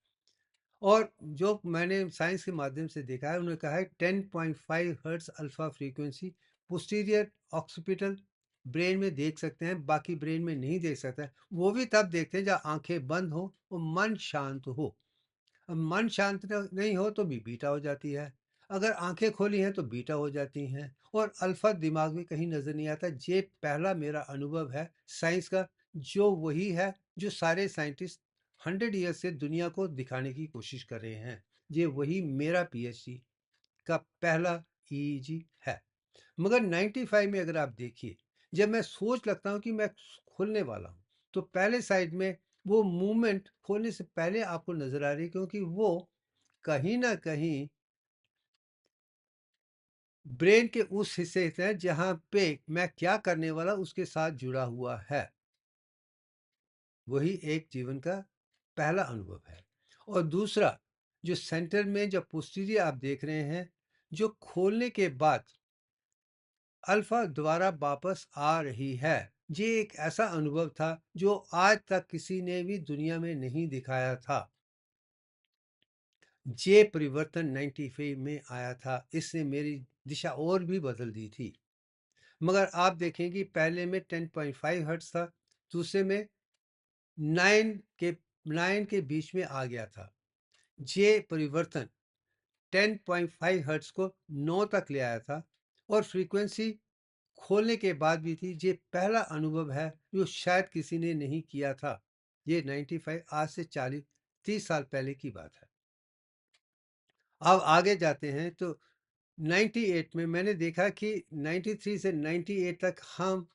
और जो मैंने साइंस के माध्यम से देखा है, उन्होंने कहा है 10.5 hertz alpha frequency posterior occipital brain में देख सकते हैं, बाकी ब्रेन में नहीं देख सकते हैं। वो भी तब देखते हैं जब आँखें बंद हो और मन शांत हो। अब मन शांत नहीं हो तो भी बीटा हो जाती है। अगर आंखें खोली हैं तो बीटा हो जाती हैं और अल्फा दिमाग में कहीं नजर नहीं आता। ये पहला मेरा अनुभव है साइंस का, जो वही है जो सारे साइंटिस्ट 100 ईयर से दुनिया को दिखाने की कोशिश कर रहे हैं। ये वही मेरा पीएचडी का पहला ईईजी है। मगर 95 में अगर आप देखिए, जब मैं सोच लगता हूँ कि मैं खोलने वाला हूँ, तो पहले साइड में वो मूवमेंट खोलने से पहले आपको नज़र आ रही है, क्योंकि वो कहीं न कहीं ब्रेन के उस हिस्से से है जहाँ पे मैं क्या करने वाला उसके साथ जुड़ा हुआ है। वही एक जीवन का पहला अनुभव है। और दूसरा, जो सेंटर में जब पोस्टीरियर आप देख रहे हैं, जो खोलने के बाद अल्फा दोबारा वापस आ रही है। ये एक ऐसा अनुभव था जो आज तक किसी ने भी दुनिया में नहीं दिखाया था। ये परिवर्तन 95 में आया था। इसने मेरी दिशा और भी बदल दी थी। मगर आप देखें कि पहले में 10.5 हर्ट्ज था, दूसरे में 9 के 9 के बीच में आ गया था। ये परिवर्तन 10.5 हर्ट्ज को 9 तक ले आया था और फ्रीक्वेंसी खोलने के बाद भी थी। ये पहला अनुभव है जो शायद किसी ने नहीं किया था। ये 95 आज से 40-30 साल पहले की बात है। अब आगे जाते हैं तो 98 में मैंने देखा कि 93 से 98 तक हम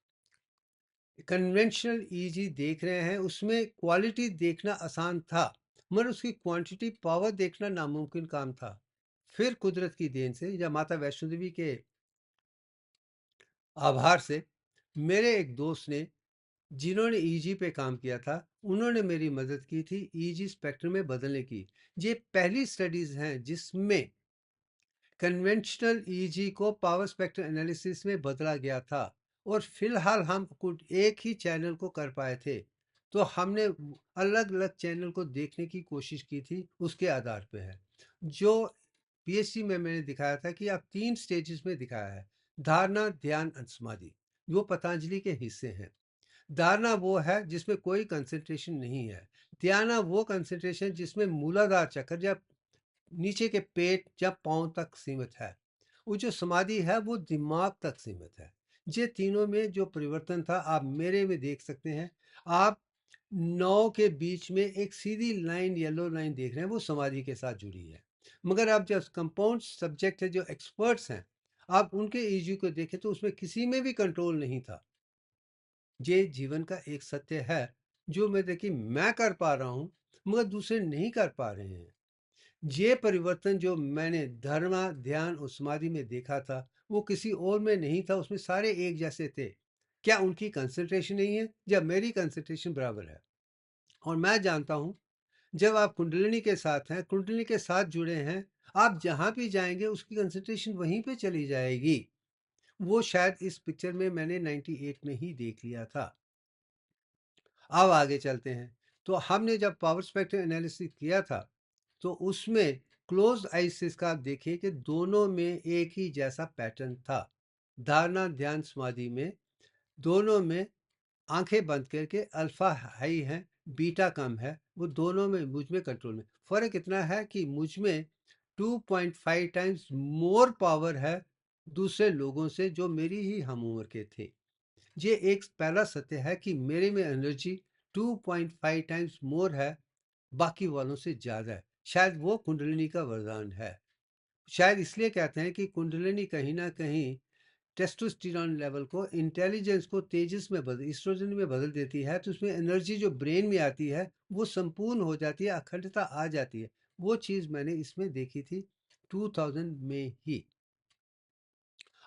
कन्वेंशनल ईजी देख रहे हैं। उसमें क्वालिटी देखना आसान था, मगर उसकी क्वांटिटी पावर देखना नामुमकिन काम था। फिर कुदरत की देन से या माता वैष्णो देवी के आभार से मेरे एक दोस्त ने, जिन्होंने ईजी पे काम किया था, उन्होंने मेरी मदद की थी ईजी स्पेक्ट्रम में बदलने की। ये पहली स्टडीज हैं जिसमें कन्वेंशनल ईजी को पावर स्पेक्ट्रम एनालिसिस में बदला गया था। और फिलहाल हम कुछ एक ही चैनल को कर पाए थे, तो हमने अलग अलग चैनल को देखने की कोशिश की थी। उसके आधार पे है जो पीएचडी में मैंने दिखाया था कि आप 3 स्टेजेस में दिखाया है: धारणा, ध्यान और समाधि। वो पतंजलि के हिस्से हैं। धारणा वो है जिसमें कोई कंसंट्रेशन नहीं है। ध्यान वो कंसंट्रेशन जिसमें मूलाधार चक्र या नीचे के पेट या पाँव तक सीमित है। वो जो समाधि है वो दिमाग तक सीमित है। ये तीनों में जो परिवर्तन था आप मेरे में देख सकते हैं। आप 9 के बीच में एक सीधी लाइन, येलो लाइन देख रहे हैं, वो समाधि के साथ जुड़ी है। मगर आप जब कंपाउंड सब्जेक्ट है, जो एक्सपर्ट्स हैं, आप उनके ईजी को देखें तो उसमें किसी में भी कंट्रोल नहीं था। ये जीवन का एक सत्य है जो मैं देखिए मैं कर पा रहा हूँ, मगर दूसरे नहीं कर पा रहे हैं। ये परिवर्तन जो मैंने धर्मा, ध्यान और समाधि में देखा था, वो किसी और में नहीं था। उसमें सारे एक जैसे थे। क्या उनकी कंसंट्रेशन नहीं है? या मेरी कंसंट्रेशन बराबर है? और मैं जानता हूँ, जब आप कुंडलिनी के साथ हैं, कुंडलिनी के साथ जुड़े हैं, आप जहाँ भी जाएंगे उसकी कंसंट्रेशन वहीं पे चली जाएगी। वो शायद इस पिक्चर में मैंने 98 में ही देख लिया था। अब आगे चलते हैं। तो हमने जब पावर स्पेक्ट्रम एनालिसिस किया था, तो उसमें क्लोज आइसिस का आप देखिए कि दोनों में एक ही जैसा पैटर्न था। धारणा, ध्यान, समाधि में दोनों में आंखें बंद करके अल्फा हाई है, बीटा कम है। वो दोनों में मुझ में कंट्रोल में फर्क इतना है कि मुझ में 2.5 टाइम्स मोर पावर है दूसरे लोगों से जो मेरी ही हम उम्र के थे। ये एक पहला सत्य है कि मेरे में एनर्जी 2.5 टाइम्स मोर है, बाकी वालों से ज़्यादा है। शायद वो कुंडलिनी का वरदान है। शायद इसलिए कहते हैं कि कुंडलिनी कहीं न कहीं टेस्टोस्टेरोन लेवल को, इंटेलिजेंस को तेजस में बदल, एस्ट्रोजन में बदल देती है। तो उसमें एनर्जी जो ब्रेन में आती है वो संपूर्ण हो जाती है, अखंडता आ जाती है। वो चीज़ मैंने इसमें देखी थी 2000 में ही।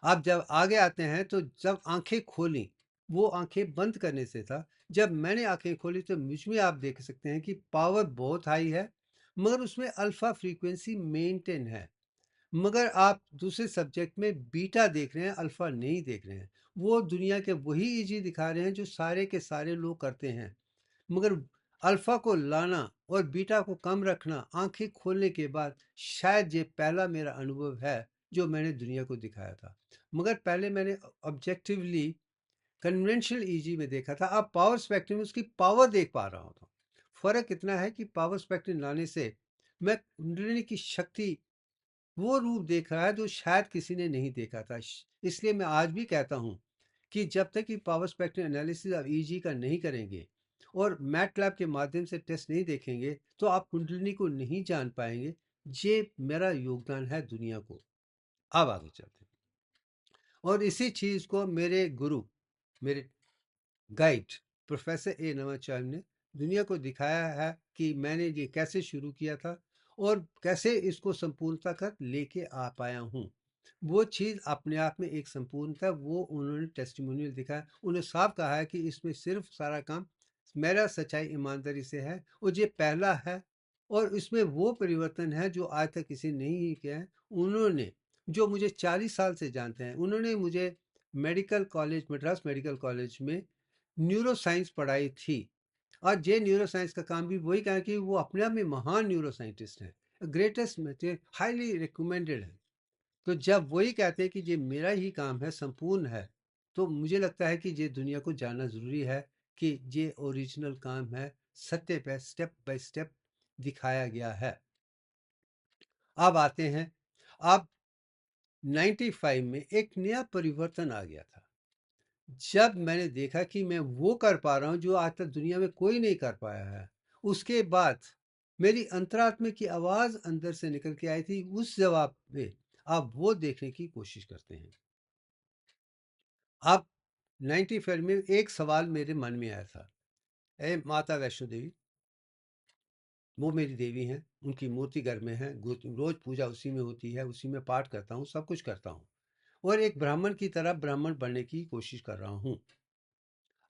अब जब आगे आते हैं तो जब आंखें खोली, वो आंखें बंद करने से था। जब मैंने आंखें खोली तो मुझ में आप देख सकते हैं कि पावर बहुत हाई है, मगर उसमें अल्फा फ्रीक्वेंसी मेंटेन है। मगर आप दूसरे सब्जेक्ट में बीटा देख रहे हैं, अल्फ़ा नहीं देख रहे हैं। वो दुनिया के वही ईजी दिखा रहे हैं जो सारे के सारे लोग करते हैं। मगर अल्फ़ा को लाना और बीटा को कम रखना आँखें खोलने के बाद शायद ये पहला मेरा अनुभव है, जो मैंने दुनिया को दिखाया था। मगर पहले मैंने ऑब्जेक्टिवली कन्वेंशनल ईजी में देखा था। अब पावर स्पेक्ट्रम में उसकी पावर देख पा रहा हूँ। फ़र्क इतना है कि पावर स्पेक्ट्रम लाने से मैं कुंडलिनी की शक्ति वो रूप देख रहा है जो शायद किसी ने नहीं देखा था। इसलिए मैं आज भी कहता हूँ कि जब तक कि पावर स्पेक्ट्रम एनालिसिस आप ईजी का नहीं करेंगे और मैटलैब के माध्यम से टेस्ट नहीं देखेंगे, तो आप कुंडलिनी को नहीं जान पाएंगे। ये मेरा योगदान है दुनिया को। अब आगे चलते हैं। और इसी चीज़ को मेरे गुरु, मेरे गाइड प्रोफेसर ए नवाचार्य ने दुनिया को दिखाया है कि मैंने ये कैसे शुरू किया था और कैसे इसको संपूर्णता तक लेके आ पाया हूँ। वो चीज़ अपने आप में एक संपूर्णता, वो उन्होंने टेस्टिमोनियल दिखाया। उन्होंने साफ कहा है कि इसमें सिर्फ सारा काम मेरा सच्चाई ईमानदारी से है और ये पहला है और इसमें वो परिवर्तन है जो आज तक किसी ने नहीं किया है। उन्होंने, जो मुझे 40 साल से जानते हैं, उन्होंने मुझे medical college, Madras medical college में न्यूरो साइंस पढ़ाई थी और जे न्यूरो साइंस का काम भी वही कहा कि वो अपने आप में महान न्यूरो साइंटिस्ट हैं, ग्रेटेस्ट में हाईली रिकमेंडेड है। तो जब वही कहते हैं कि ये मेरा ही काम है, संपूर्ण है, तो मुझे लगता है कि ये दुनिया को जानना ज़रूरी है कि ये ओरिजिनल काम है, सत्य पे स्टेप बाय स्टेप दिखाया गया है। अब आते हैं, अब 95 में एक नया परिवर्तन आ गया था। जब मैंने देखा कि मैं वो कर पा रहा हूँ जो आज तक दुनिया में कोई नहीं कर पाया है, उसके बाद मेरी अंतरात्मा की आवाज़ अंदर से निकल के आई थी, उस जवाब पे आप वो देखने की कोशिश करते हैं। अब 95 में एक सवाल मेरे मन में आया था, ए माता वैष्णो देवी, वो मेरी देवी हैं, उनकी मूर्ति घर में है, रोज पूजा उसी में होती है, उसी में पाठ करता हूँ, सब कुछ करता हूँ और एक ब्राह्मण की तरह ब्राह्मण बनने की कोशिश कर रहा हूँ।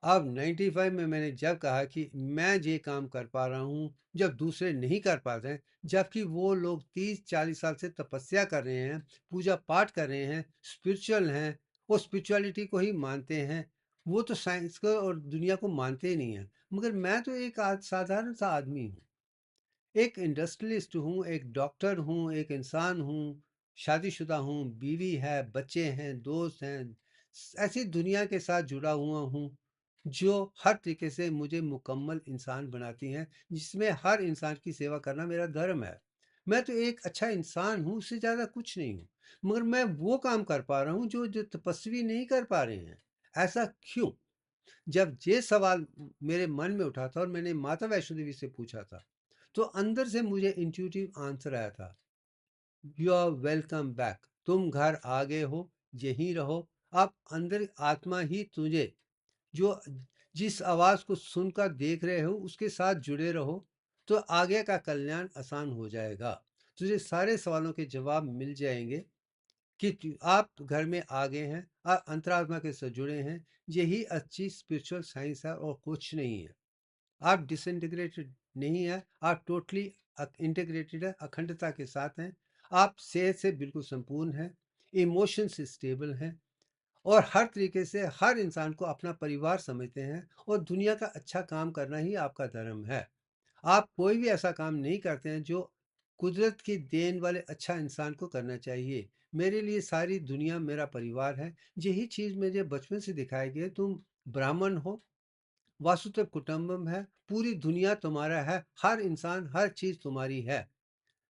अब 95 में मैंने जब कहा कि मैं ये काम कर पा रहा हूँ, जब दूसरे नहीं कर पाते हैं, जबकि वो लोग 30-40 साल से तपस्या कर रहे हैं, पूजा पाठ कर रहे हैं, स्पिरिचुअल हैं, वो स्पिरिचुअलिटी को ही मानते हैं, वो तो साइंस को और दुनिया को मानते ही नहीं हैं। मगर मैं तो एक साधारण सा आदमी हूँ, एक इंडस्ट्रियलिस्ट हूँ, एक डॉक्टर हूँ, एक इंसान हूँ, शादीशुदा हूँ, बीवी है, बच्चे हैं, दोस्त हैं, ऐसी दुनिया के साथ जुड़ा हुआ हूँ जो हर तरीके से मुझे मुकम्मल इंसान बनाती हैं, जिसमें हर इंसान की सेवा करना मेरा धर्म है। मैं तो एक अच्छा इंसान हूँ, उससे ज़्यादा कुछ नहीं हूँ, मगर मैं वो काम कर पा रहा हूँ जो तपस्वी नहीं कर पा रहे हैं। ऐसा क्यों? जब ये सवाल मेरे मन में उठा था और मैंने माता वैष्णो देवी से पूछा था, तो अंदर से मुझे इंट्यूटिव आंसर आया था, यू आर वेलकम बैक। तुम घर आ गए हो, यहीं रहो। अब अंदर आत्मा ही तुझे, जो जिस आवाज़ को सुनकर देख रहे हो उसके साथ जुड़े रहो, तो आगे का कल्याण आसान हो जाएगा। तुझे सारे सवालों के जवाब मिल जाएंगे कि आप घर में आ गए हैं, आप अंतरात्मा के साथ जुड़े हैं। यही अच्छी स्पिरिचुअल साइंस है और कुछ नहीं है। आप डिसइंटीग्रेटेड नहीं है, आप टोटली इंटीग्रेटेड है, अखंडता के साथ हैं। आप सेहत से बिल्कुल संपूर्ण हैं, इमोशन से स्टेबल हैं और हर तरीके से हर इंसान को अपना परिवार समझते हैं और दुनिया का अच्छा काम करना ही आपका धर्म है। आप कोई भी ऐसा काम नहीं करते हैं जो कुदरत की देन वाले अच्छा इंसान को करना चाहिए। मेरे लिए सारी दुनिया मेरा परिवार है। यही चीज़ मुझे बचपन से दिखाई गई है। तुम ब्राह्मण हो, वासुदेव कुटुंबम है, पूरी दुनिया तुम्हारा है, हर इंसान, हर चीज़ तुम्हारी है।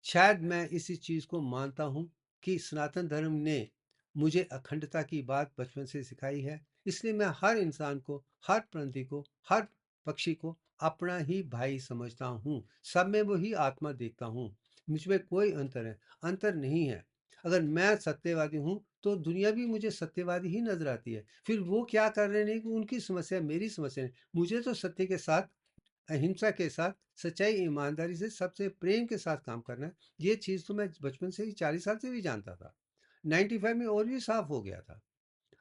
शायद मैं इसी चीज़ को मानता हूँ कि सनातन धर्म ने मुझे अखंडता की बात बचपन से सिखाई है। इसलिए मैं हर इंसान को, हर प्रांति को, हर पक्षी को अपना ही भाई समझता हूँ। सब में वही आत्मा देखता हूँ। मुझ में कोई अंतर नहीं है। अगर मैं सत्यवादी हूँ तो दुनिया भी मुझे सत्यवादी ही नजर आती है। फिर वो क्या कर रहे हैं कि उनकी समस्या मेरी समस्या नहीं। मुझे तो सत्य के साथ, अहिंसा के साथ, सच्चाई ईमानदारी से, सबसे प्रेम के साथ काम करना है। ये चीज़ तो मैं बचपन से ही 40 साल से भी जानता था। 95 में और भी साफ हो गया था।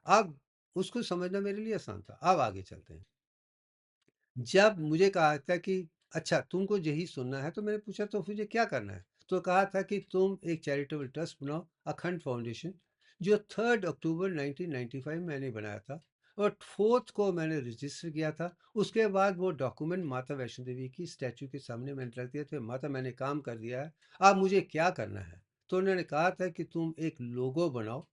अब उसको समझना मेरे लिए आसान था। अब आगे चलते हैं। जब मुझे कहा था कि अच्छा, तुमको यही सुनना है। तो मैंने पूछा तो मुझे क्या करना है? तो कहा था कि तुम एक चैरिटेबल ट्रस्ट बनाओ, अखंड फाउंडेशन, जो 3 अक्टूबर 1995 मैंने बनाया था और 4th को मैंने रजिस्टर किया था। उसके बाद वो डॉक्यूमेंट माता वैष्णो देवी की स्टैचू के सामने मैंने रख दिया था, माता मैंने काम कर दिया है, अब मुझे क्या करना है? तो उन्होंने कहा था कि तुम एक लोगो बनाओ।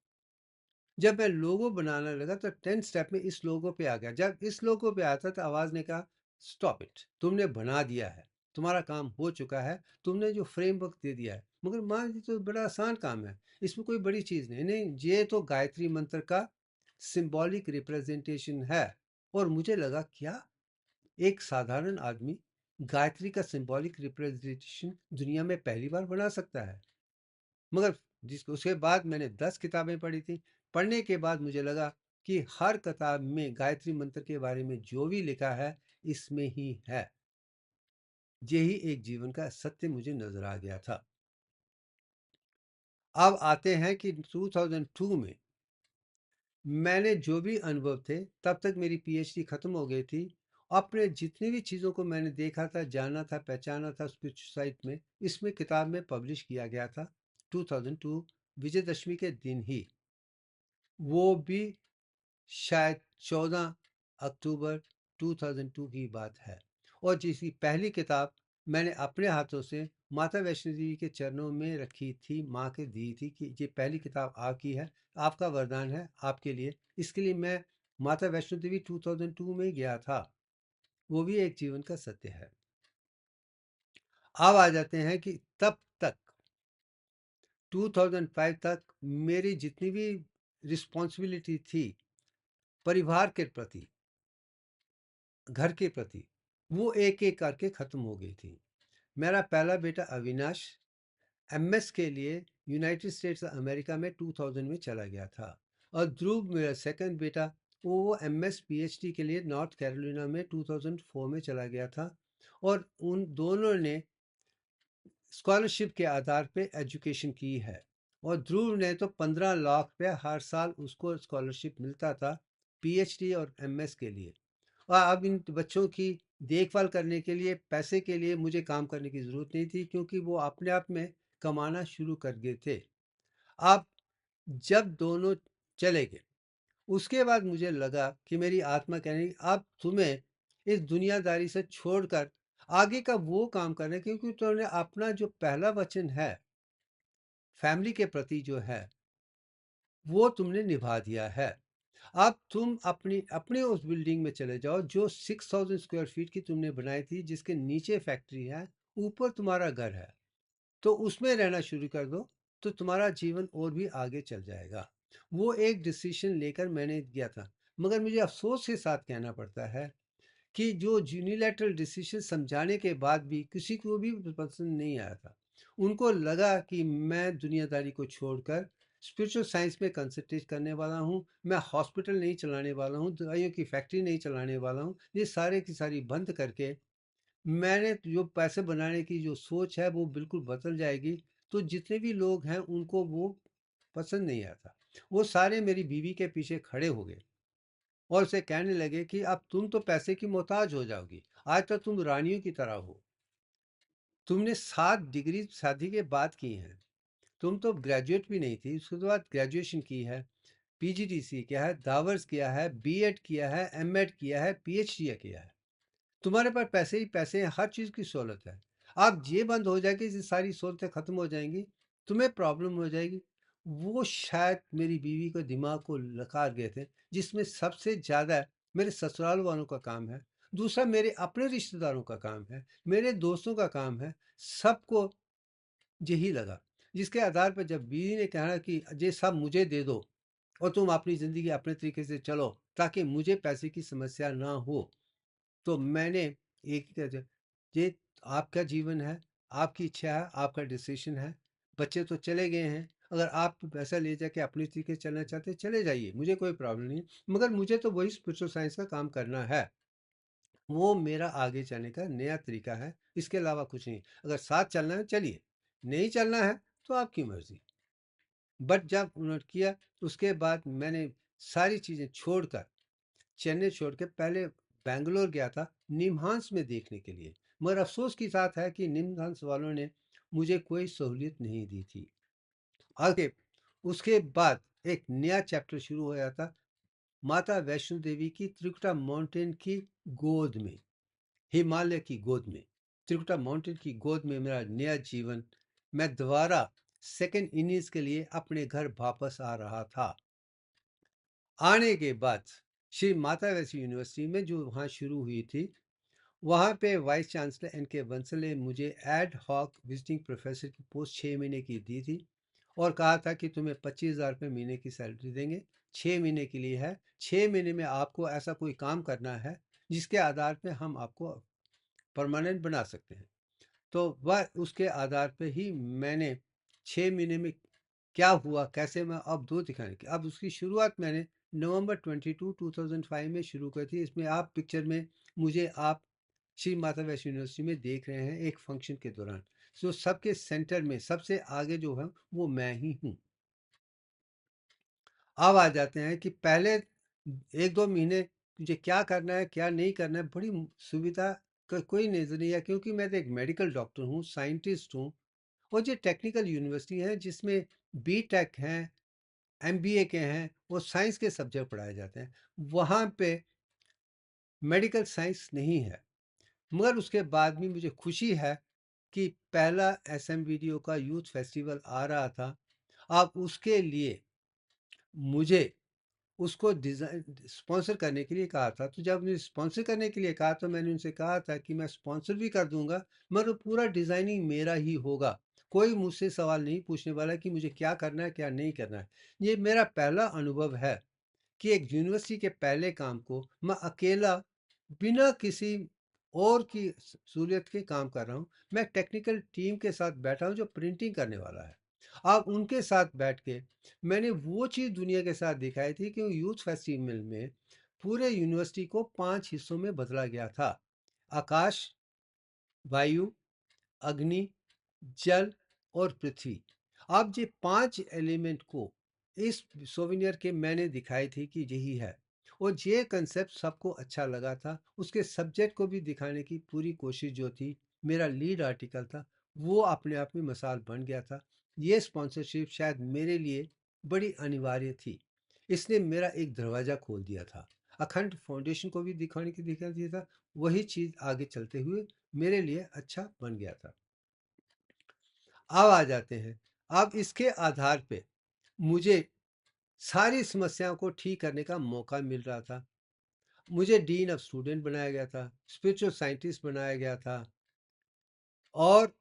जब मैं लोगो बनाने लगा तो 10 स्टेप में इस लोगो पे आ गया। जब इस लोगो पे आया था तो आवाज़ ने कहा, स्टॉप इट, तुमने बना दिया है, तुम्हारा काम हो चुका है, तुमने जो फ्रेमवर्क दे दिया है। मगर माँ, ये तो बड़ा आसान काम है, इसमें कोई बड़ी चीज़ नहीं। नहीं, ये तो गायत्री मंत्र का सिंबॉलिक रिप्रेजेंटेशन है। और मुझे लगा, क्या एक साधारण आदमी गायत्री का सिंबॉलिक रिप्रेजेंटेशन दुनिया में पहली बार बना सकता है? मगर जिस उसके बाद मैंने 10 किताबें पढ़ी थी। पढ़ने के बाद मुझे लगा कि हर किताब में गायत्री मंत्र के बारे में जो भी लिखा है, इसमें ही है। यही एक जीवन का सत्य मुझे नज़र आ गया था। अब आते हैं कि 2002 में मैंने जो भी अनुभव थे, तब तक मेरी पीएचडी खत्म हो गई थी। अपने जितनी भी चीज़ों को मैंने देखा था, जाना था, पहचाना था स्पिरिचुअल साइट में, इसमें किताब में पब्लिश किया गया था 2002 विजयदशमी के दिन ही। वो भी शायद 14 अक्टूबर 2002 की बात है। और जिसकी पहली किताब मैंने अपने हाथों से माता वैष्णो देवी के चरणों में रखी थी, माँ के दी थी कि ये पहली किताब आपकी है, आपका वरदान है आपके लिए। इसके लिए मैं माता वैष्णो देवी 2002 में गया था। वो भी एक जीवन का सत्य है। अब आ जाते हैं कि तब तक 2005 तक मेरी जितनी भी रिस्पॉन्सिबिलिटी थी परिवार के प्रति, घर के प्रति, वो एक एक करके ख़त्म हो गई थी। मेरा पहला बेटा अविनाश एमएस के लिए यूनाइटेड स्टेट्स अमेरिका में 2000 में चला गया था। और ध्रुव मेरा सेकंड बेटा, वो एमएस पीएचडी के लिए नॉर्थ कैरोलिना में 2004 में चला गया था। और उन दोनों ने स्कॉलरशिप के आधार पे एजुकेशन की है। और ध्रुव ने तो 15 लाख रुपया हर साल उसको स्कॉलरशिप मिलता था पीएचडी और एमएस के लिए। और अब इन बच्चों की देखभाल करने के लिए, पैसे के लिए मुझे काम करने की ज़रूरत नहीं थी, क्योंकि वो अपने आप में कमाना शुरू कर गए थे। अब जब दोनों चले गए, उसके बाद मुझे लगा कि मेरी आत्मा कह रही, अब तुम्हें इस दुनियादारी से छोड़कर आगे का वो काम करना है, क्योंकि तुमने अपना जो पहला वचन है फैमिली के प्रति जो है, वो तुमने निभा दिया है। अब तुम अपनी अपने उस बिल्डिंग में चले जाओ जो 6000 स्क्वायर फीट की तुमने बनाई थी, जिसके नीचे फैक्ट्री है, ऊपर तुम्हारा घर है। तो उसमें रहना शुरू कर दो, तो तुम्हारा जीवन और भी आगे चल जाएगा। वो एक डिसीजन लेकर मैंने किया था। मगर मुझे अफसोस के साथ कहना पड़ता है कि जो यूनिलैटरल डिसीजन समझाने के बाद भी किसी को भी पसंद नहीं आया था। उनको लगा कि मैं दुनियादारी को छोड़कर स्पिरिचुअल साइंस में कंसंट्रेट करने वाला हूँ, मैं हॉस्पिटल नहीं चलाने वाला हूँ, दवाइयों की फैक्ट्री नहीं चलाने वाला हूँ, ये सारे की सारी बंद करके मैंने जो पैसे बनाने की जो सोच है वो बिल्कुल बदल जाएगी। तो जितने भी लोग हैं उनको वो पसंद नहीं आता। वो सारे मेरी बीवी के पीछे खड़े हो गए और उसे कहने लगे कि अब तुम तो पैसे की मोहताज हो जाओगी, आज तक तुम रानियों की तरह हो, तुमने 7 डिग्री शादी के बाद की हैं, तुम तो ग्रेजुएट भी नहीं थी, उसके बाद ग्रेजुएशन की है, पीजीडीसी किया है, दावर्स किया है, बीएड किया है, एमएड किया है, पीएचडी किया है, तुम्हारे पास पैसे ही पैसे हैं, हर चीज़ की सहूलत है। अब ये बंद हो जाएगी, ये सारी सहूलतें ख़त्म हो जाएंगी, तुम्हें प्रॉब्लम हो जाएगी। वो शायद मेरी बीवी को दिमाग को लगा गए थे, जिसमें सबसे ज़्यादा मेरे ससुराल वालों का काम है, दूसरा मेरे अपने रिश्तेदारों का काम है, मेरे दोस्तों का काम है, सबको यही लगा। जिसके आधार पर जब बीवी ने कहा कि ये सब मुझे दे दो और तुम अपनी ज़िंदगी अपने तरीके से चलो, ताकि मुझे पैसे की समस्या ना हो, तो मैंने एक ही कह दिया, ये आपका जीवन है, आपकी इच्छा है, आपका डिसीजन है, बच्चे तो चले गए हैं, अगर आप पैसा ले जाके अपनी तरीके से चलना चाहते हैं चले जाइए, मुझे कोई प्रॉब्लम नहीं है, मगर मुझे तो वही स्पिरिचुअल साइंस का काम करना है, वो मेरा आगे चलने का नया तरीका है, इसके अलावा कुछ नहीं। अगर साथ चलना है चलिए, नहीं चलना है तो आपकी मर्जी। बट जब उन्होंने किया, उसके बाद मैंने सारी चीज़ें छोड़कर, चेन्नई छोड़ के पहले बैंगलोर गया था निम्हांस में देखने के लिए। मगर अफ़सोस की बात है कि निम्नगामी वालों ने मुझे कोई सहूलियत नहीं दी थी। आगे उसके बाद एक नया चैप्टर शुरू हो गया था, माता वैष्णो देवी की त्रिकुटा माउंटेन की गोद में, हिमालय की गोद में, त्रिकुटा माउंटेन की गोद में मेरा नया जीवन। मैं दोबारा सेकंड इनिंग्स के लिए अपने घर वापस आ रहा था। आने के बाद श्री माता वैष्णो यूनिवर्सिटी में जो वहाँ शुरू हुई थी, वहाँ पे वाइस चांसलर एन.के. बंसल ने मुझे एड हॉक विजिटिंग प्रोफेसर की पोस्ट 6 महीने की दी थी और कहा था कि तुम्हें 25,000 रुपये महीने की सैलरी देंगे, 6 महीने के लिए है। 6 महीने में आपको ऐसा कोई काम करना है जिसके आधार पे हम आपको परमानेंट बना सकते हैं। तो वह उसके आधार पे ही मैंने 6 महीने में क्या हुआ, कैसे मैं अब 2 दिखाने की, अब उसकी शुरुआत मैंने नवंबर 22, 2005 में शुरू की थी। इसमें आप पिक्चर में मुझे आप श्री माता वैष्णो यूनिवर्सिटी में देख रहे हैं एक फंक्शन के दौरान। सो सबके सेंटर में सबसे आगे जो है वो मैं ही हूँ। अब आ जाते हैं कि पहले 1-2 महीने मुझे क्या करना है, क्या नहीं करना है, बड़ी सुविधा का कोई नज़र नहीं है, क्योंकि मैं तो एक मेडिकल डॉक्टर हूँ, साइंटिस्ट हूँ और ये टेक्निकल यूनिवर्सिटी है जिसमें बी.टेक हैं, एमबीए के हैं और साइंस के सब्जेक्ट पढ़ाए जाते हैं। वहाँ पे मेडिकल साइंस नहीं है। मगर उसके बाद भी मुझे खुशी है कि पहला एसएम वीडियो का यूथ फेस्टिवल आ रहा था। अब उसके लिए मुझे उसको डिज़ाइन स्पॉन्सर करने के लिए कहा था। तो जब मुझे स्पॉन्सर करने के लिए कहा तो मैंने उनसे कहा था कि मैं स्पॉन्सर भी कर दूँगा, मगर वो पूरा डिज़ाइनिंग मेरा ही होगा। कोई मुझसे सवाल नहीं पूछने वाला कि मुझे क्या करना है, क्या नहीं करना है। ये मेरा पहला अनुभव है कि एक यूनिवर्सिटी के पहले काम को मैं अकेला बिना किसी और की सहूलियत के काम कर रहा हूँ। मैं टेक्निकल टीम के साथ बैठा हूँ जो प्रिंटिंग करने वाला है। अब उनके साथ बैठ के मैंने वो चीज़ दुनिया के साथ दिखाई थी कि यूथ फेस्टिवल में पूरे यूनिवर्सिटी को 5 हिस्सों में बदला गया था। आकाश, वायु, अग्नि, जल और पृथ्वी। अब ये 5 एलिमेंट को इस सोवेनियर के मैंने दिखाई थी कि यही है और ये कंसेप्ट सबको अच्छा लगा था। उसके सब्जेक्ट को भी दिखाने की पूरी कोशिश जो थी, मेरा लीड आर्टिकल था, वो अपने आप में मिसाल बन गया था। ये स्पॉन्सरशिप शायद मेरे लिए बड़ी अनिवार्य थी। इसने मेरा एक दरवाज़ा खोल दिया था। अखंड फाउंडेशन को भी दिखाने की दिखा दिया था। वही चीज़ आगे चलते हुए मेरे लिए अच्छा बन गया था। अब आ जाते हैं, अब इसके आधार पे मुझे सारी समस्याओं को ठीक करने का मौका मिल रहा था। मुझे डीन ऑफ स्टूडेंट बनाया गया था, स्पिरिचुअल साइंटिस्ट बनाया गया था और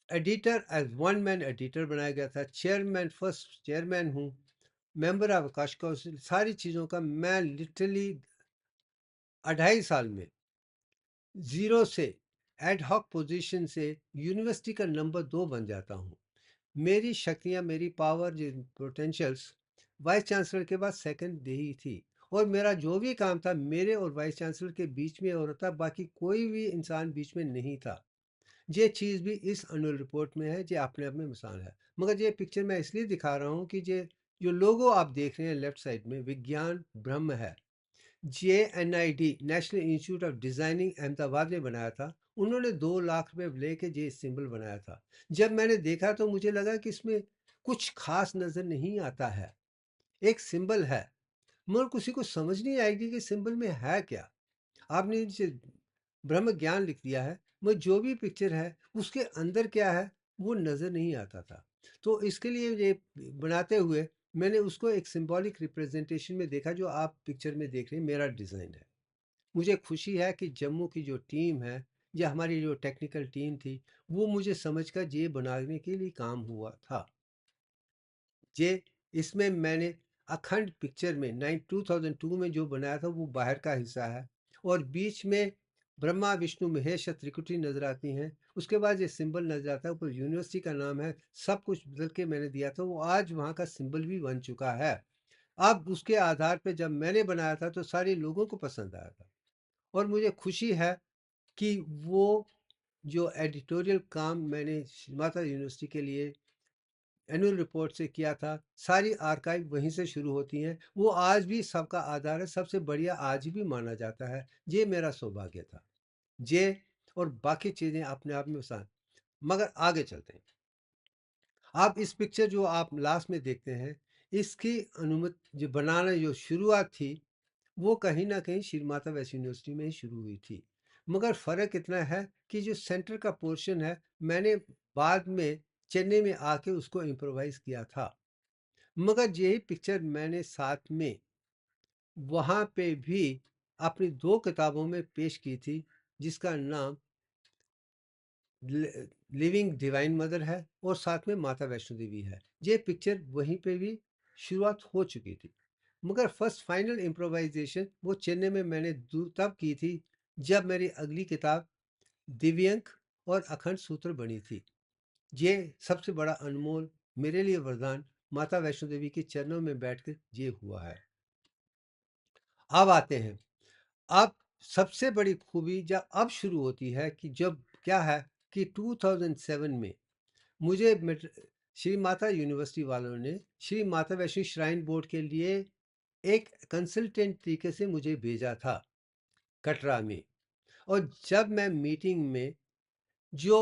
editor as one man editor बनाया गया था। चेयरमैन, फर्स्ट चेयरमैन हूँ, मेंबर ऑफ आकाश काउंसिल। सारी चीज़ों का मैं लिटरली 2.5 साल में ज़ीरो से एड हॉक पोजीशन से यूनिवर्सिटी का नंबर 2 बन जाता हूँ। मेरी शक्तियाँ, मेरी पावर, पोटेंशियल्स वाइस चांसलर के बाद सेकंड दे ही थी और मेरा जो भी काम था मेरे और वाइस चांसलर के बीच में हो रहा था, बाकी कोई भी इंसान बीच में नहीं था। ये चीज़ भी इस एनुअल रिपोर्ट में है, ये अपने आप में मिसाल है। मगर ये पिक्चर मैं इसलिए दिखा रहा हूँ कि ये जो लोगो आप देख रहे हैं लेफ्ट साइड में, विज्ञान ब्रह्म है। JNID national institute of designing Ahmedabad ने बनाया था। उन्होंने 2 लाख रुपए लेके ये सिंबल बनाया था। जब मैंने देखा तो मुझे लगा कि इसमें कुछ खास नज़र नहीं आता है। एक सिंबल है, मगर किसी को समझ नहीं आएगी कि सिंबल में है क्या। आपने नीचे ब्रह्म ज्ञान लिख दिया है, मगर जो भी पिक्चर है उसके अंदर क्या है वो नज़र नहीं आता था। तो इसके लिए ये बनाते हुए मैंने उसको एक सिंबॉलिक रिप्रेजेंटेशन में देखा, जो आप पिक्चर में देख रहे हैं मेरा डिज़ाइन है। मुझे खुशी है कि जम्मू की जो टीम है या हमारी जो टेक्निकल टीम थी, वो मुझे समझकर ये बनाने के लिए काम हुआ था। ये इसमें मैंने अखंड पिक्चर में 2002 में जो बनाया था वो बाहर का हिस्सा है और बीच में ब्रह्मा विष्णु महेश त्रिकुटी नजर आती हैं। उसके बाद ये सिंबल नजर आता है, ऊपर यूनिवर्सिटी का नाम है। सब कुछ बदल के मैंने दिया था, वो आज वहाँ का सिंबल भी बन चुका है। अब उसके आधार पे जब मैंने बनाया था तो सारे लोगों को पसंद आया था और मुझे खुशी है कि वो जो एडिटोरियल काम मैंने माता यूनिवर्सिटी के लिए एनुअल रिपोर्ट से किया था, सारी आर्काइव वहीं से शुरू होती हैं। वो आज भी सबका आधार है, सबसे बढ़िया आज भी माना जाता है। ये मेरा सौभाग्य था। ये और बाकी चीज़ें अपने आप में आसान। मगर आगे चलते हैं। आप इस पिक्चर जो आप लास्ट में देखते हैं, इसकी अनुमति जो बनाना जो शुरुआत थी, वो कहीं न कहीं श्री माता वैष्णो यूनिवर्सिटी में ही शुरू हुई थी। मगर फ़र्क इतना है कि जो सेंटर का पोर्शन है, मैंने बाद में चेन्नई में आके उसको इम्प्रोवाइज़ किया था। मगर यही पिक्चर मैंने साथ में वहाँ पे भी अपनी 2 किताबों में पेश की थी, जिसका नाम लिविंग डिवाइन मदर है और साथ में माता वैष्णो देवी है। ये पिक्चर वहीं पे भी शुरुआत हो चुकी थी। मगर फर्स्ट फाइनल इम्प्रोवाइजेशन वो चेन्नई में मैंने तब की थी जब मेरी अगली किताब दिव्यंक और अखंड सूत्र बनी थी। ये सबसे बड़ा अनमोल मेरे लिए वरदान माता वैष्णो देवी के चरणों में बैठकर ये हुआ है। अब आते हैं, अब सबसे बड़ी खूबी जब अब शुरू होती है कि जब क्या है कि 2007 में मुझे श्री माता यूनिवर्सिटी वालों ने श्री माता वैष्णो श्राइन बोर्ड के लिए एक कंसल्टेंट तरीके से मुझे भेजा था कटरा में। और जब मैं मीटिंग में जो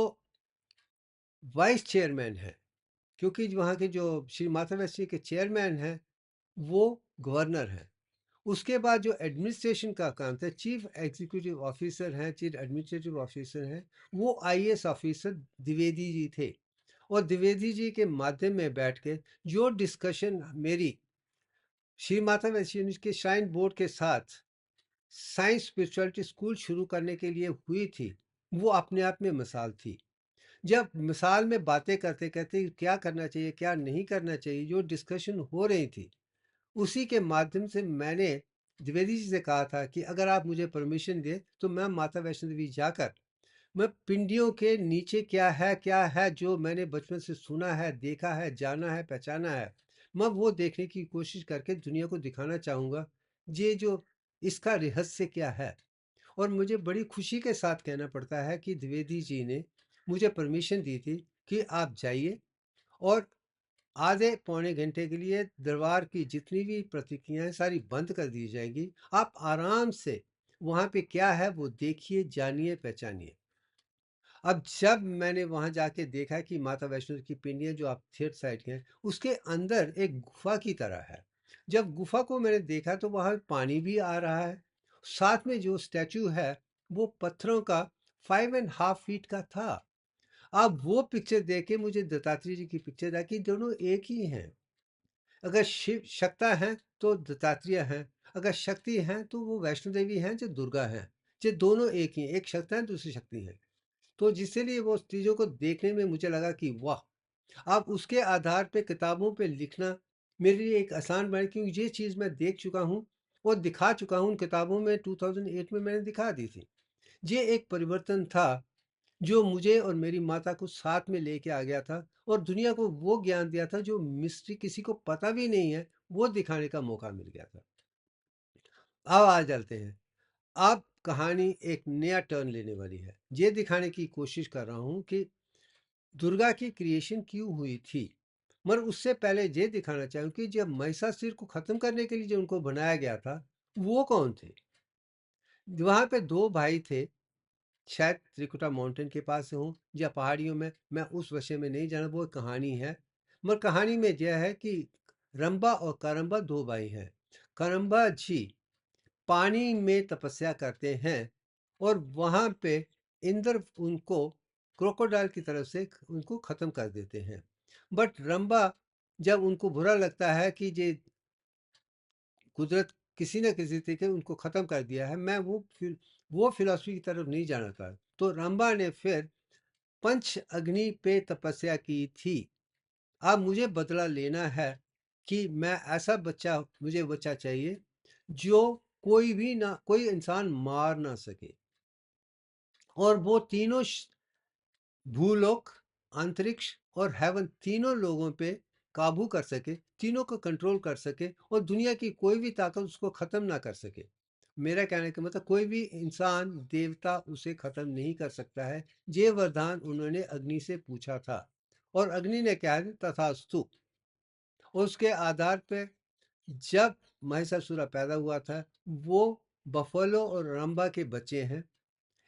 वाइस चेयरमैन है, क्योंकि वहाँ के जो श्री माता वैष्णो के चेयरमैन हैं वो गवर्नर हैं, उसके बाद जो एडमिनिस्ट्रेशन का काम था, चीफ एग्जीक्यूटिव ऑफिसर हैं, चीफ एडमिनिस्ट्रेटिव ऑफिसर हैं, वो आईएएस ऑफिसर द्विवेदी जी थे। और द्विवेदी जी के माध्यम में बैठ के जो डिस्कशन मेरी श्री माता वैष्णो के श्राइन बोर्ड के साथ साइंस स्पिरिचुअलिटी स्कूल शुरू करने के लिए हुई थी, वो अपने आप में मिसाल थी। जब मिसाल में बातें करते करते क्या करना चाहिए क्या नहीं करना चाहिए जो डिस्कशन हो रही थी, उसी के माध्यम से मैंने द्विवेदी जी से कहा था कि अगर आप मुझे परमिशन दें तो मैं माता वैष्णो देवी जाकर मैं पिंडियों के नीचे क्या है जो मैंने बचपन से सुना है, देखा है, जाना है, पहचाना है, मैं वो देखने की कोशिश करके दुनिया को दिखाना चाहूँगा, ये जो इसका रहस्य क्या है। और मुझे बड़ी खुशी के साथ कहना पड़ता है कि द्विवेदी जी ने मुझे परमिशन दी थी कि आप जाइए और आधे पौने घंटे के लिए दरबार की जितनी भी प्रतिक्रियाएं सारी बंद कर दी जाएंगी। आप आराम से वहाँ पे क्या है वो देखिए, जानिए, पहचानिए। अब जब मैंने वहाँ जाके देखा कि माता वैष्णो की पिंडियाँ जो आप थिएटर साइड के हैं, उसके अंदर एक गुफा की तरह है। जब गुफा को मैंने देखा तो वहाँ पानी भी आ रहा है। साथ में जो स्टैचू है, वो पत्थरों का 5.5 फीट का था। अब वो पिक्चर देख के मुझे दत्तात्रेय जी की पिक्चर आई कि दोनों एक ही हैं। अगर शिव शक्ता हैं तो दत्तात्रेय हैं, अगर शक्ति हैं तो वो वैष्णो देवी हैं जो दुर्गा हैं। ये दोनों एक ही हैं, एक शक्ता है, दूसरी शक्ति है। तो जिसलिए वो चीज़ों को देखने में मुझे लगा कि वाह! अब उसके आधार पे किताबों पे लिखना मेरे लिए एक आसान बना, क्योंकि ये चीज़ मैं देख चुका हूँ और दिखा चुका हूँ। उन किताबों में 2008 में मैंने दिखा दी थी। ये एक परिवर्तन था जो मुझे और मेरी माता को साथ में लेके आ गया था और दुनिया को वो ज्ञान दिया था जो मिस्ट्री किसी को पता भी नहीं है, वो दिखाने का मौका मिल गया था। अब आ चलते हैं। अब कहानी एक नया टर्न लेने वाली है। ये दिखाने की कोशिश कर रहा हूँ कि दुर्गा की क्रिएशन क्यों हुई थी। मगर उससे पहले ये दिखाना चाहूँ कि जब महिषासुर को खत्म करने के लिए जो उनको बनाया गया था, वो कौन थे? वहाँ पे 2 भाई थे, शायद त्रिकुटा माउंटेन के पास हो या पहाड़ियों में, मैं उस विषय में नहीं जाना, वो कहानी है। मगर कहानी में यह है कि रंबा और करम्बा 2 भाई हैं। करम्बा जी पानी में तपस्या करते हैं और वहाँ पे इंद्र उनको क्रोकोडाइल की तरफ से उनको ख़त्म कर देते हैं। बट रंबा जब उनको बुरा लगता है कि ये कुदरत किसी न किसी तरीके उनको ख़त्म कर दिया है, मैं वो फिलॉसफी की तरफ नहीं जाना था। तो रंबा ने फिर पंच अग्नि पे तपस्या की थी। अब मुझे बदला लेना है कि मैं ऐसा बच्चा मुझे बच्चा चाहिए जो कोई भी ना कोई इंसान मार ना सके और वो तीनों भूलोक, अंतरिक्ष और हेवन तीनों लोगों पे काबू कर सके, तीनों को कंट्रोल कर सके और दुनिया की कोई भी ताकत उसको ख़त्म ना कर सके। मेरा कहने का मतलब कोई भी इंसान देवता उसे ख़त्म नहीं कर सकता है। ये वरदान उन्होंने अग्नि से पूछा था और अग्नि ने कहा तथास्तु। और उसके आधार पे जब महिषासुर पैदा हुआ था, वो बफलो और रंबा के बच्चे हैं।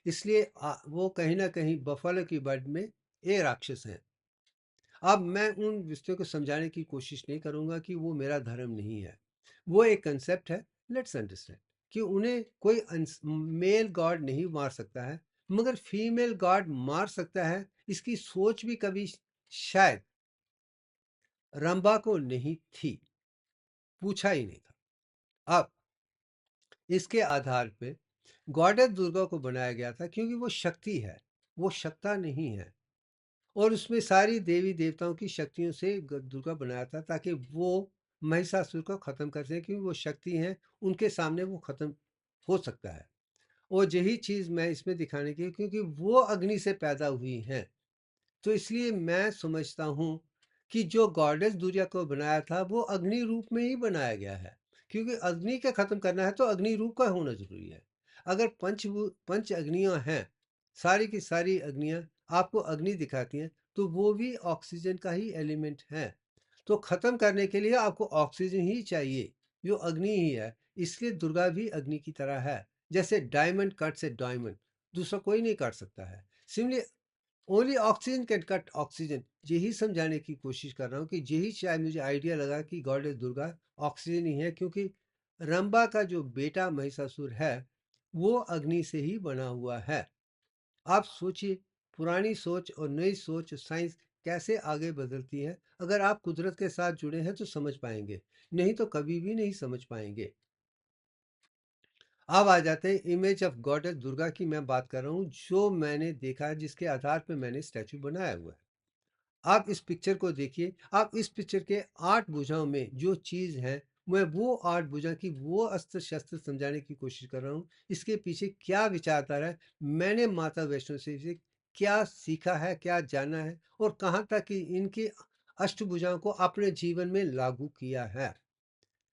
इसलिए वो कहीं न कहीं बफेलो की बर्ड में एक राक्षस हैं। अब मैं उन रिश्तों को समझाने की कोशिश नहीं करूँगा कि वो मेरा धर्म नहीं है। वो एक कांसेप्ट है, लेट्स अंडरस्टैंड कि उन्हें कोई मेल गॉड नहीं मार सकता है, मगर फीमेल गॉड मार सकता है। इसकी सोच भी कभी शायद रंभा को नहीं थी, पूछा ही नहीं था। अब इसके आधार पे गॉडेस दुर्गा को बनाया गया था क्योंकि वो शक्ति है, वो शक्ता नहीं है। और उसमें सारी देवी देवताओं की शक्तियों से दुर्गा बनाया था ताकि वो महिषासुर को खत्म कर सके, क्योंकि वो शक्ति हैं, उनके सामने वो खत्म हो सकता है। और यही चीज़ मैं इसमें दिखाने की, क्योंकि वो अग्नि से पैदा हुई हैं। तो इसलिए मैं समझता हूँ कि जो गॉडेस दुर्गा को बनाया था वो अग्नि रूप में ही बनाया गया है, क्योंकि अग्नि का खत्म करना है तो अग्नि रूप का होना जरूरी है। अगर पंच अग्नियां हैं, सारी की सारी अग्नियां आपको अग्नि दिखाती हैं, तो वो भी ऑक्सीजन का ही एलिमेंट है। तो खत्म करने के लिए आपको ऑक्सीजन ही चाहिए, जो अग्नि ही है। इसलिए दुर्गा भी अग्नि की तरह है। जैसे डायमंड कट से डायमंड दूसरा कोई नहीं काट सकता है। Similarly only oxygen can cut oxygen. यही समझाने की कोशिश कर रहा हूँ कि यही शायद मुझे आइडिया लगा कि गॉडेस दुर्गा ऑक्सीजन ही है, क्योंकि रंबा का जो बेटा महिषासुर है वो अग्नि से ही बना हुआ है। आप सोचिए, पुरानी सोच और नई सोच साइंस कैसे आगे बदलती है। अगर आप कुदरत के साथ जुड़े हैं तो समझ पाएंगे, नहीं तो कभी भी नहीं समझ पाएंगे। अब आ जाते हैं इमेज ऑफ गॉडेस दुर्गा की मैं बात कर रहा हूँ, जो मैंने देखा है, जिसके आधार पर मैंने स्टैचू बनाया हुआ है। आप इस पिक्चर को देखिए। आप इस पिक्चर के 8 भुजाओं में जो चीज़ है, मैं वो 8 भुजा की वो अस्त्र शस्त्र समझाने की कोशिश कर रहा हूँ। इसके पीछे क्या विचारधारा है, मैंने माता वैष्णो से क्या सीखा है, क्या जाना है, और कहाँ तक कि इनकी अष्टभुजाओं को अपने जीवन में लागू किया है।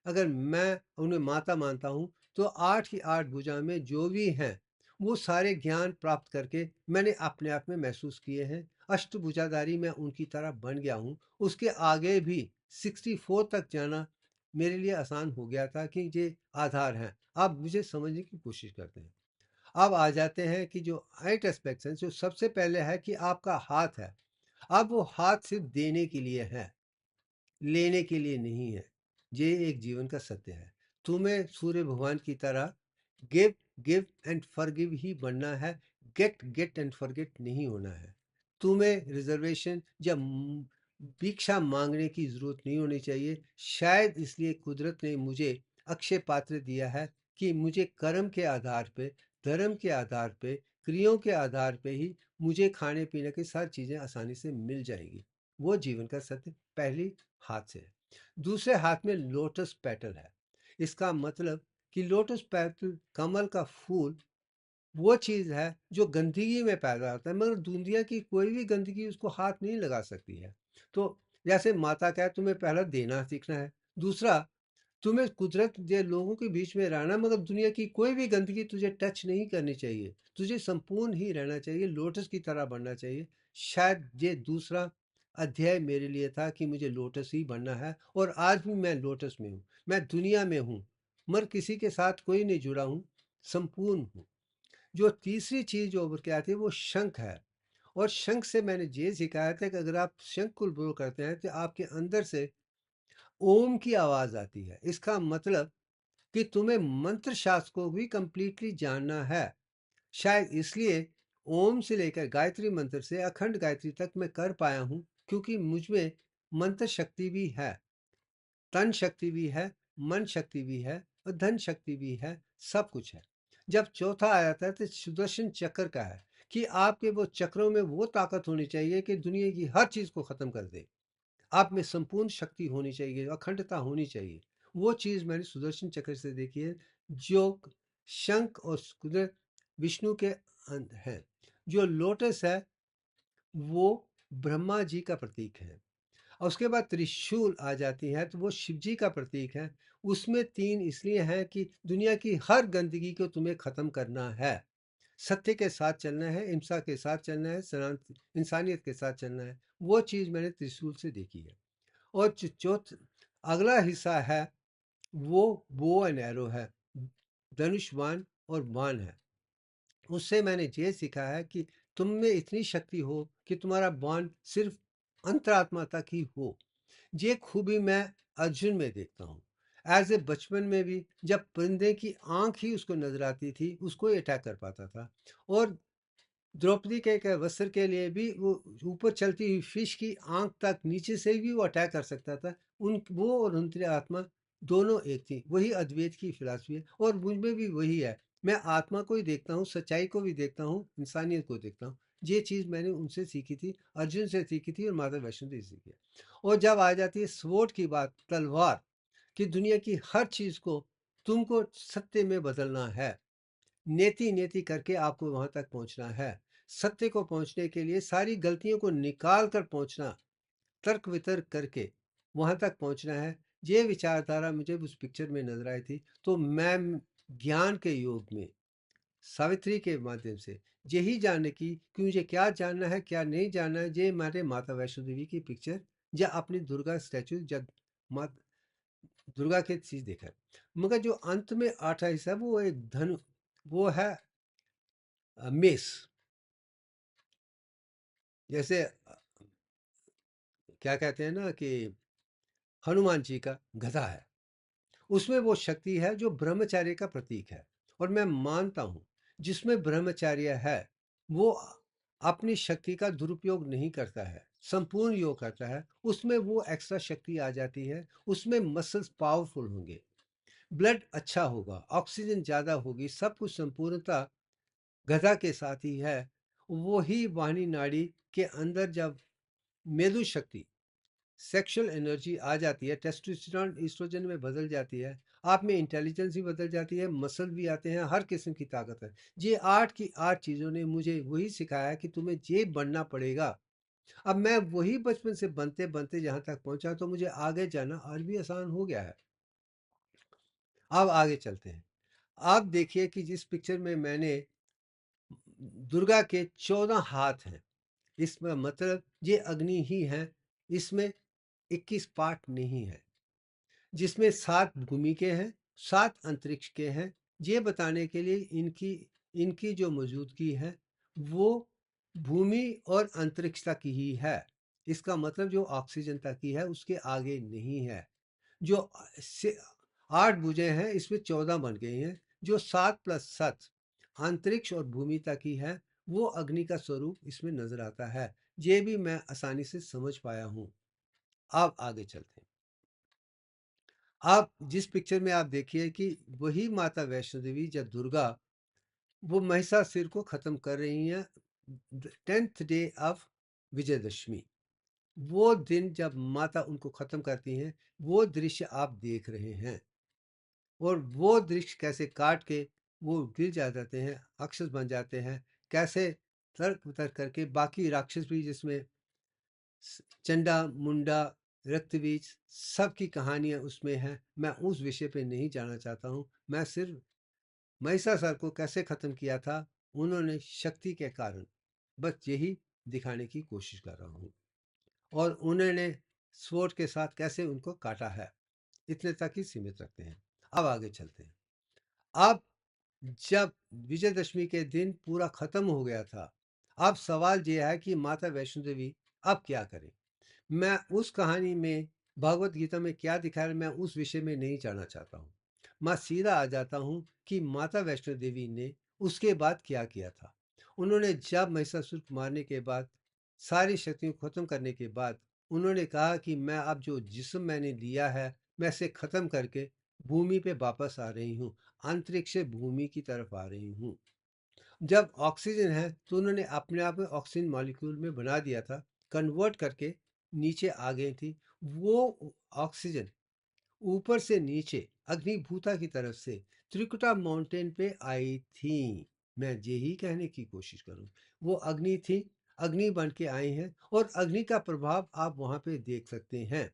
अगर मैं उन्हें माता मानता हूँ, तो 8 की 8 भुजा में जो भी हैं, वो सारे ज्ञान प्राप्त करके मैंने अपने आप में महसूस किए हैं। अष्टभुजाधारी मैं उनकी तरह बन गया हूँ। उसके आगे भी 64 तक जाना मेरे लिए आसान हो गया था कि ये आधार हैं। अब मुझे समझने की कोशिश करते हैं। अब आ जाते हैं कि जो 8 एस्पेक्ट्स हैं, जो सबसे पहले है कि आपका हाथ है। अब वो हाथ सिर्फ देने के लिए है, लेने के लिए नहीं है। ये एक जीवन का सत्य है। तुम्हें सूर्य भगवान की तरह गिव गिव एंड फॉरगिव ही बनना है। गेट गेट एंड फॉरगेट नहीं होना है। तुम्हें रिजर्वेशन या भिक्षा मांगने की जरूरत नहीं होनी चाहिए। शायद इसलिए कुदरत ने मुझे अक्षय पात्र दिया है कि मुझे कर्म के आधार पे, धर्म के आधार पे, क्रियाओं के आधार पे ही मुझे खाने पीने की सारी चीज़ें आसानी से मिल जाएगी। वो जीवन का सत्य पहली हाथ से है। दूसरे हाथ में लोटस पेटल है। इसका मतलब कि लोटस पेटल, कमल का फूल, वो चीज़ है जो गंदगी में पैदा होता है, मगर दुनिया की कोई भी गंदगी उसको हाथ नहीं लगा सकती है। तो जैसे माता का है, तुम्हें पहला देना सीखना है। दूसरा, तुम्हें कुदरत के लोगों के बीच में रहना, मगर दुनिया की कोई भी गंदगी तुझे टच नहीं करनी चाहिए। तुझे संपूर्ण ही रहना चाहिए, लोटस की तरह बनना चाहिए। शायद ये दूसरा अध्याय मेरे लिए था कि मुझे लोटस ही बनना है, और आज भी मैं लोटस में हूँ। मैं दुनिया में हूँ, मगर किसी के साथ कोई नहीं जुड़ा हूँ, संपूर्ण हूँ। जो तीसरी चीज़ जो उभर के आती है वो शंख है। और शंख से मैंने ये सीखा है कि अगर आप शंख को ब्लो करते हैं तो आपके अंदर से ओम की आवाज़ आती है। इसका मतलब कि तुम्हें मंत्र शास्त्र को भी कंप्लीटली जानना है। शायद इसलिए ओम से लेकर गायत्री मंत्र से अखंड गायत्री तक मैं कर पाया हूँ, क्योंकि मुझ में मंत्र शक्ति भी है, तन शक्ति भी है, मन शक्ति भी है, और धन शक्ति भी है, सब कुछ है। जब चौथा आया था तो सुदर्शन चक्र का है कि आपके वो चक्रों में वो ताकत होनी चाहिए कि दुनिया की हर चीज़ को ख़त्म कर दे। आप में संपूर्ण शक्ति होनी चाहिए, अखंडता होनी चाहिए। वो चीज़ मैंने सुदर्शन चक्र से देखी है। जो शंख और कुदरत विष्णु के हैं। जो लोटस है वो ब्रह्मा जी का प्रतीक है। और उसके बाद त्रिशूल आ जाती है तो वो शिव जी का प्रतीक है। उसमें 3 इसलिए हैं कि दुनिया की हर गंदगी को तुम्हें ख़त्म करना है। सत्य के साथ चलना है, अहिंसा के साथ चलना है, इंसानियत के साथ चलना है। वो चीज़ मैंने त्रिशूल से देखी है। और अगला हिस्सा है वो बो एंड एरो है, धनुष बाण और बाण है। उससे मैंने ये सीखा है कि तुम में इतनी शक्ति हो कि तुम्हारा बॉन्ड सिर्फ अंतरात्मा तक ही हो। ये खूबी मैं अर्जुन में देखता हूँ। एज ए बचपन में भी जब परिंदे की आंख ही उसको नजर आती थी, उसको ही अटैक कर पाता था। और द्रौपदी के वस्त्र के लिए भी वो ऊपर चलती हुई फिश की आंख तक नीचे से भी वो अटैक कर सकता था। उन वो और उनकी आत्मा दोनों एक थी। वही अद्वैत की फिलॉसफी है और मुझ में भी वही है। मैं आत्मा को ही देखता हूँ, सच्चाई को भी देखता हूँ, इंसानियत को देखता हूँ। ये चीज़ मैंने उनसे सीखी थी, अर्जुन से सीखी थी और माता वैष्णो देवी से सीखी है। और जब आ जाती है स्वॉर्ड की बात, तलवार, कि दुनिया की हर चीज़ को तुमको सत्य में बदलना है, नेति नेति करके आपको वहां तक पहुंचना है। सत्य को पहुंचने के लिए सारी गलतियों को निकाल कर पहुंचना, तर्क वितर्क करके वहां तक पहुंचना है। ये विचारधारा मुझे उस पिक्चर में नजर आई थी। तो मैं ज्ञान के योग में सावित्री के माध्यम से यही जानने की कि मुझे क्या जानना है क्या नहीं जानना है, ये हमारे माता वैष्णो देवी की पिक्चर या अपनी दुर्गा स्टैचू जब माता दुर्गा की चीज देखा है। मगर जो अंत में आठा हिस्सा है, वो एक धनु, वो है मेष। जैसे क्या कहते हैं ना कि हनुमान जी का गधा है, उसमें वो शक्ति है जो ब्रह्मचर्य का प्रतीक है। और मैं मानता हूं जिसमें ब्रह्मचर्य है वो अपनी शक्ति का दुरुपयोग नहीं करता है, संपूर्ण योग करता है। उसमें वो एक्स्ट्रा शक्ति आ जाती है, उसमें मसल्स पावरफुल होंगे, ब्लड अच्छा होगा, ऑक्सीजन ज्यादा होगी, सब कुछ संपूर्णता गधा के साथ ही है। वो ही वाहिनी नाड़ी के अंदर जब मेरु शक्ति, सेक्सुअल एनर्जी आ जाती है, टेस्टोस्टेरोन ईस्ट्रोजन में बदल जाती है, आप में इंटेलिजेंस भी बदल जाती है, मसल भी आते हैं, हर किस्म की ताकत है। ये आठ की आठ चीज़ों ने मुझे वही सिखाया कि तुम्हें ये बनना पड़ेगा। अब मैं वही बचपन से बनते बनते जहाँ तक पहुँचा, तो मुझे आगे जाना और भी आसान हो गया है। अब आगे चलते हैं। आप देखिए कि जिस पिक्चर में मैंने दुर्गा के 14 हाथ हैं, इसमें मतलब ये अग्नि ही है, इसमें 21 पार्ट नहीं है, जिसमें 7 भूमि के हैं, 7 अंतरिक्ष के हैं। ये बताने के लिए इनकी इनकी जो मौजूदगी है वो भूमि और अंतरिक्ष तक ही है। इसका मतलब जो ऑक्सीजन तक ही है, उसके आगे नहीं है। जो से 8 भुजें हैं, इसमें 14 बन गई हैं। जो 7 प्लस 7 अंतरिक्ष और भूमि तक ही है, वो अग्नि का स्वरूप इसमें नजर आता है। ये भी मैं आसानी से समझ पाया हूँ। अब आगे चलते हैं। आप जिस पिक्चर में आप देखिए कि वही माता वैष्णो देवी जब दुर्गा वो महिषासुर को खत्म कर रही हैं, 10th डे ऑफ विजयदशमी, वो दिन जब माता उनको खत्म करती हैं, वो दृश्य आप देख रहे हैं। और वो दृश्य कैसे काट के वो गिर जाते हैं, अक्षर बन जाते हैं, कैसे तर्क वितर्क करके बाकी राक्षस भी, जिसमें चंडा मुंडा रक्तबीज सबकी कहानियां उसमें हैं। मैं उस विषय पे नहीं जाना चाहता हूँ। मैं सिर्फ महिषासुर को कैसे खत्म किया था उन्होंने शक्ति के कारण, बस यही दिखाने की कोशिश कर रहा हूँ। और उन्होंने स्वॉर्ड के साथ कैसे उनको काटा है, इतने तक ही सीमित रखते हैं। अब आगे चलते हैं। अब जब विजयदशमी के दिन पूरा खत्म हो गया था, अब सवाल यह है कि माता वैष्णो देवी अब क्या करें। मैं उस कहानी में भगवत गीता में क्या दिखाया है, मैं उस विषय में नहीं जाना चाहता हूँ। मैं सीधा आ जाता हूँ कि माता वैष्णो देवी ने उसके बाद क्या किया था। उन्होंने जब महिषासुर को मारने के बाद, सारी शक्तियों को खत्म करने के बाद, उन्होंने कहा कि मैं अब जो जिस्म मैंने लिया है, मैं इसे खत्म करके भूमि पे वापस आ रही हूँ, अंतरिक्ष से भूमि की तरफ आ रही हूँ। जब ऑक्सीजन है तो उन्होंने अपने आप में ऑक्सीजन मॉलिक्यूल में बना दिया था, कन्वर्ट करके नीचे आ गई थी। वो ऑक्सीजन ऊपर से नीचे अग्निभूता की तरफ से त्रिकुटा माउंटेन पे आई थी। मैं यही कहने की कोशिश करूं, वो अग्नि थी, अग्नि बन के आई हैं और अग्नि का प्रभाव आप वहां पे देख सकते हैं।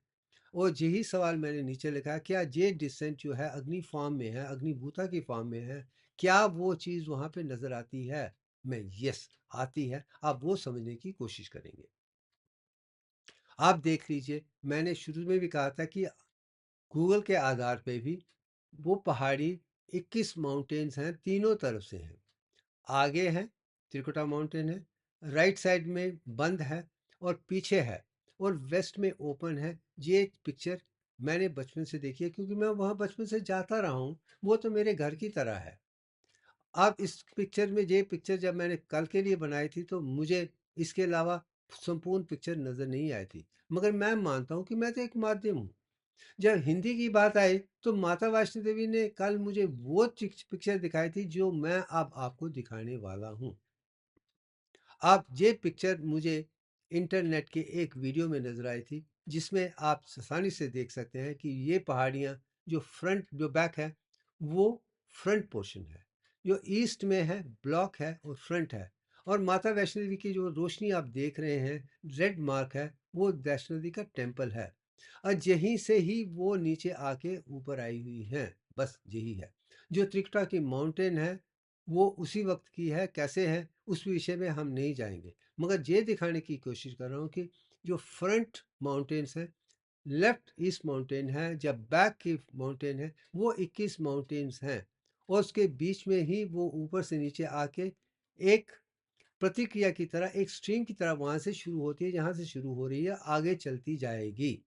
और यही सवाल मैंने नीचे लिखा है, क्या ये डिसेंट जो है अग्नि फॉर्म में है, अग्निभूता की फॉर्म में है, क्या वो चीज़ वहां पे नजर आती है। मैं यस, आती है। आप वो समझने की कोशिश करेंगे। आप देख लीजिए, मैंने शुरू में भी कहा था कि गूगल के आधार पे भी वो पहाड़ी 21 माउंटेन्स हैं, तीनों तरफ से हैं। आगे है त्रिकुटा माउंटेन है, राइट साइड में बंद है और पीछे है और वेस्ट में ओपन है। ये पिक्चर मैंने बचपन से देखी है क्योंकि मैं वहाँ बचपन से जाता रहा हूँ, वो तो मेरे घर की तरह है। अब इस पिक्चर में ये पिक्चर जब मैंने कल के लिए बनाई थी तो मुझे इसके अलावा संपूर्ण पिक्चर नज़र नहीं आई थी। मगर मैं मानता हूँ कि मैं तो एक माध्यम हूँ। जब हिंदी की बात आई तो माता वैष्णो देवी ने कल मुझे वो पिक्चर दिखाई थी जो मैं अब आपको दिखाने वाला हूँ। अब ये पिक्चर मुझे इंटरनेट के एक वीडियो में नज़र आई थी जिसमें आप आसानी से देख सकते हैं कि ये पहाड़ियाँ जो बैक है वो फ्रंट पोर्शन है, जो ईस्ट में है ब्लॉक है और फ्रंट है। और माता वैष्णो देवी की जो रोशनी आप देख रहे हैं रेड मार्क है, वो वैष्णो देवी का टेम्पल है और यहीं से ही वो नीचे आके ऊपर आई हुई हैं। बस यही है। जो त्रिकुटा की माउंटेन है वो उसी वक्त की है, कैसे है उस विषय में हम नहीं जाएंगे, मगर ये दिखाने की कोशिश कर रहा हूँ कि जो फ्रंट माउंटेन्स है, लेफ्ट ईस्ट माउंटेन है, जब बैक की माउंटेन है, वो 21 माउंटेन्स हैं और उसके बीच में ही वो ऊपर से नीचे आके एक प्रतिक्रिया की तरह, एक स्ट्रीम की तरह वहां से शुरू होती है, जहां से शुरू हो रही है आगे चलती जाएगी।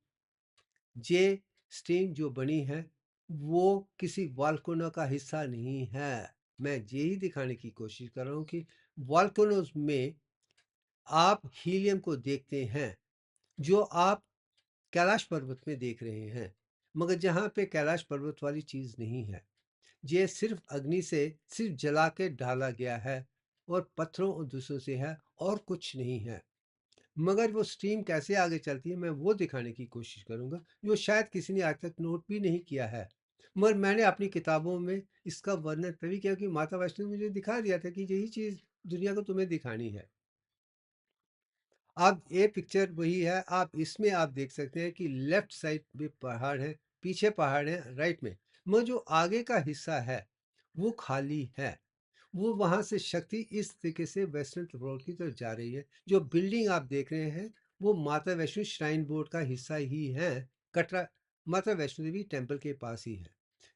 ये स्ट्रीम जो बनी है वो किसी वॉल्केनो का हिस्सा नहीं है। मैं यही दिखाने की कोशिश कर रहा हूँ कि वॉल्केनोज में आप हीलियम को देखते हैं जो आप कैलाश पर्वत में देख रहे हैं, मगर जहाँ पे कैलाश पर्वत वाली चीज़ नहीं है। ये सिर्फ अग्नि से सिर्फ जला के डाला गया है और पत्थरों और दूसरों से है और कुछ नहीं है। मगर वो स्ट्रीम कैसे आगे चलती है मैं वो दिखाने की कोशिश करूँगा, जो शायद किसी ने आज तक नोट भी नहीं किया है। मगर मैंने अपनी किताबों में इसका वर्णन तभी किया कि माता वैष्णो ने मुझे दिखा दिया था कि यही चीज़ दुनिया को तुम्हें दिखानी है। अब ये पिक्चर वही है, आप इसमें आप देख सकते हैं कि लेफ्ट साइड में पहाड़ है, पीछे पहाड़ है राइट में, मगर जो आगे का हिस्सा है वो खाली है। वो वहाँ से शक्ति इस तरीके से वेस्टर्न रोड की तरफ जा रही है। जो बिल्डिंग आप देख रहे हैं वो माता वैष्णो श्राइन बोर्ड का हिस्सा ही है। कटरा माता वैष्णो देवी टेम्पल के पास ही है।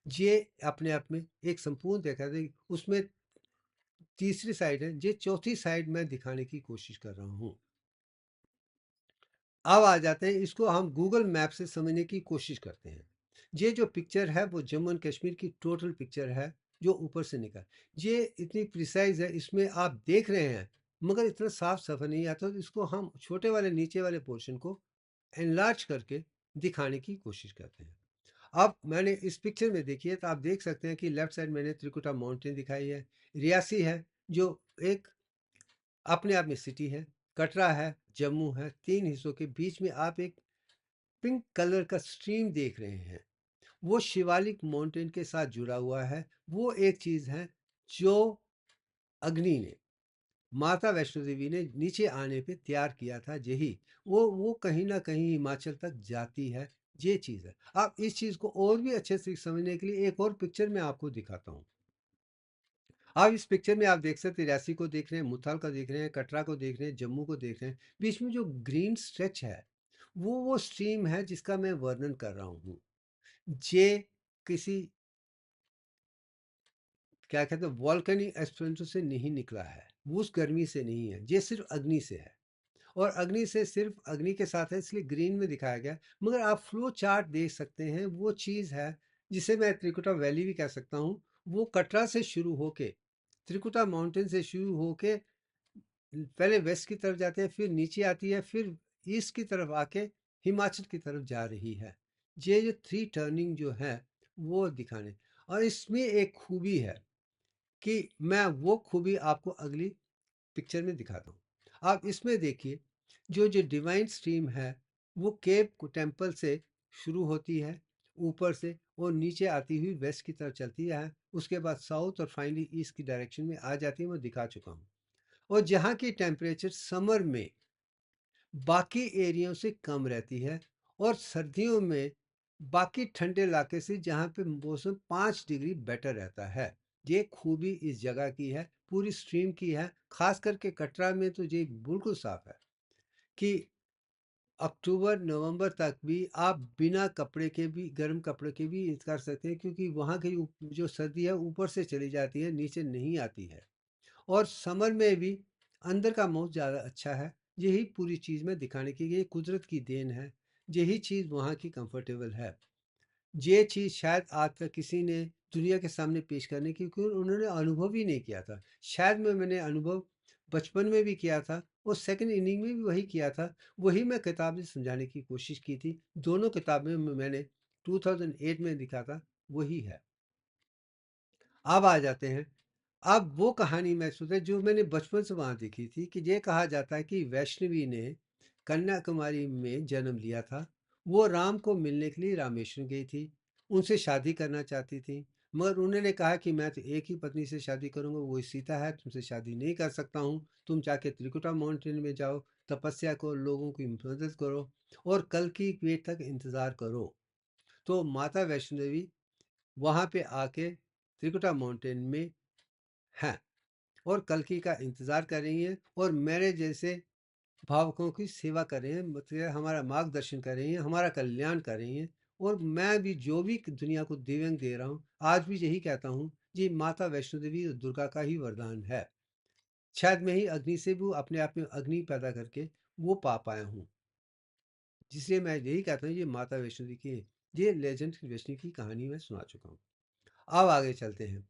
ये अपने आप में एक संपूर्ण देखा था, उसमें तीसरी साइड है, ये चौथी साइड मैं दिखाने की कोशिश कर रहा हूँ। अब आ जाते हैं, इसको हम गूगल मैप से समझने की कोशिश करते हैं। ये जो पिक्चर है वो जम्मू एंड कश्मीर की टोटल पिक्चर है जो ऊपर से निकल, ये इतनी प्रिसाइज है, इसमें आप देख रहे हैं मगर इतना साफ सफर नहीं आता, तो इसको हम छोटे वाले नीचे वाले पोर्शन को एनलार्ज करके दिखाने की कोशिश करते हैं। अब मैंने इस पिक्चर में देखिए तो आप देख सकते हैं कि लेफ्ट साइड मैंने त्रिकुटा माउंटेन दिखाई है, रियासी है जो एक अपने आप में सिटी है, कटरा है, जम्मू है, तीन हिस्सों के बीच में आप एक पिंक कलर का स्ट्रीम देख रहे हैं। वो शिवालिक माउंटेन के साथ जुड़ा हुआ है। वो एक चीज़ है जो अग्नि ने, माता वैष्णो देवी ने नीचे आने पे तैयार किया था। यही वो कहीं ना कहीं हिमाचल तक जाती है। ये चीज़ है। अब इस चीज़ को और भी अच्छे से समझने के लिए एक और पिक्चर मैं आपको दिखाता हूँ। अब इस पिक्चर में आप देख सकते हैं, रियासी को देख रहे हैं, मुथल को देख रहे हैं, कटरा को देख रहे हैं, जम्मू को देख रहे हैं। बीच में जो ग्रीन स्ट्रेच है वो स्ट्रीम है जिसका मैं वर्णन कर रहा हूँ। ये किसी क्या कहते हैं वॉल्केनिक एक्सपेरिमेंट से नहीं निकला है, वो उस गर्मी से नहीं है, ये सिर्फ अग्नि से है। और अग्नि से सिर्फ अग्नि के साथ है इसलिए ग्रीन में दिखाया गया। मगर आप फ्लो चार्ट देख सकते हैं, वो चीज़ है जिसे मैं त्रिकुटा वैली भी कह सकता हूँ। वो कटरा से शुरू होके, त्रिकुटा माउंटेन से शुरू होके पहले वेस्ट की तरफ जाते हैं, फिर नीचे आती है, फिर ईस्ट की तरफ आके हिमाचल की तरफ जा रही है। ये जो थ्री टर्निंग जो है वो दिखाने, और इसमें एक खूबी है कि मैं वो खूबी आपको अगली पिक्चर में दिखाता हूँ। आप इसमें देखिए, जो डिवाइन स्ट्रीम है वो केप टेम्पल से शुरू होती है ऊपर से और नीचे आती हुई वेस्ट की तरफ चलती है, उसके बाद साउथ और फाइनली ईस्ट की डायरेक्शन में आ जाती है। मैं दिखा चुका हूँ। और जहाँ की टेम्परेचर समर में बाकी एरियो से कम रहती है और सर्दियों में बाकी ठंडे इलाके से जहाँ पे मौसम 5 डिग्री बेटर रहता है। ये खूबी इस जगह की है, पूरी स्ट्रीम की है। खास करके कटरा में तो ये बिल्कुल साफ है कि अक्टूबर नवंबर तक भी आप बिना कपड़े के भी, गर्म कपड़े के भी कर सकते हैं, क्योंकि वहाँ की जो सर्दी है ऊपर से चली जाती है, नीचे नहीं आती है। और समर में भी अंदर का मौसम ज़्यादा अच्छा है। यही पूरी चीज़ में दिखाने की ये कुदरत की देन है। यही चीज़ वहाँ की कंफर्टेबल है। ये चीज़ शायद आज तक किसी ने दुनिया के सामने पेश करने की, क्योंकि उन्होंने अनुभव ही नहीं किया था। शायद मैंने अनुभव बचपन में भी किया था और सेकंड इनिंग में भी वही किया था। वही मैं किताब से समझाने की कोशिश की थी। दोनों किताबें में मैंने 2008 में लिखा था, वही है। अब आ जाते हैं, अब वो कहानी मैं सोचा जो मैंने बचपन से वहाँ देखी थी, कि ये कहा जाता है कि वैष्णवी ने कन्याकुमारी में जन्म लिया था। वो राम को मिलने के लिए रामेश्वरम गई थी, उनसे शादी करना चाहती थी, मगर उन्होंने कहा कि मैं तो एक ही पत्नी से शादी करूंगा, वो सीता है, तुमसे शादी नहीं कर सकता हूँ। तुम जाके त्रिकुटा माउंटेन में जाओ, तपस्या करो, लोगों की मदद करो और कल की वेट तक इंतज़ार करो। तो माता वैष्णो देवी वहाँ पे आके त्रिकुटा माउंटेन में हैं और कल्कि का इंतज़ार कर रही हैं और मेरे जैसे भावुकों की सेवा कर रही हैं, मतलब हमारा मार्गदर्शन कर रही हैं, हमारा कल्याण कर रही हैं। और मैं भी जो भी दुनिया को दिव्यांग दे रहा हूँ, आज भी यही कहता हूँ, ये माता वैष्णो देवी और दुर्गा का ही वरदान है। शायद मैं ही अग्नि से भी अपने आप में अग्नि पैदा करके वो पा पाया हूँ, जिसलिए मैं यही कहता हूँ ये माता वैष्णो देवी की, ये लेजेंड वैष्णो की कहानी मैं सुना चुका हूँ। अब आगे चलते हैं।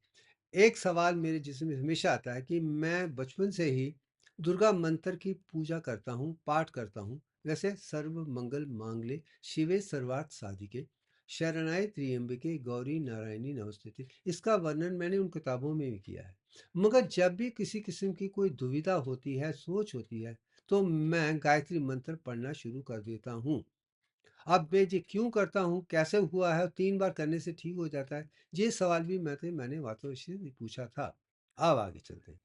एक सवाल मेरे जिसमें हमेशा आता है कि मैं बचपन से ही दुर्गा मंत्र की पूजा करता हूँ, पाठ करता हूँ। वैसे सर्व मंगल मांगल्ये शिवे सर्वार्थ साधिके शरणाय त्र्यंबके गौरी नारायणी नमस्ते, इसका वर्णन मैंने उन किताबों में भी किया है। मगर जब भी किसी किस्म की कोई दुविधा होती है, सोच होती है, तो मैं गायत्री मंत्र पढ़ना शुरू कर देता हूँ। अब मैं ये क्यों करता हूँ, कैसे हुआ है, 3 बार करने से ठीक हो जाता है, ये सवाल भी मैंने माताश्री से पूछा था। अब आगे चलते हैं।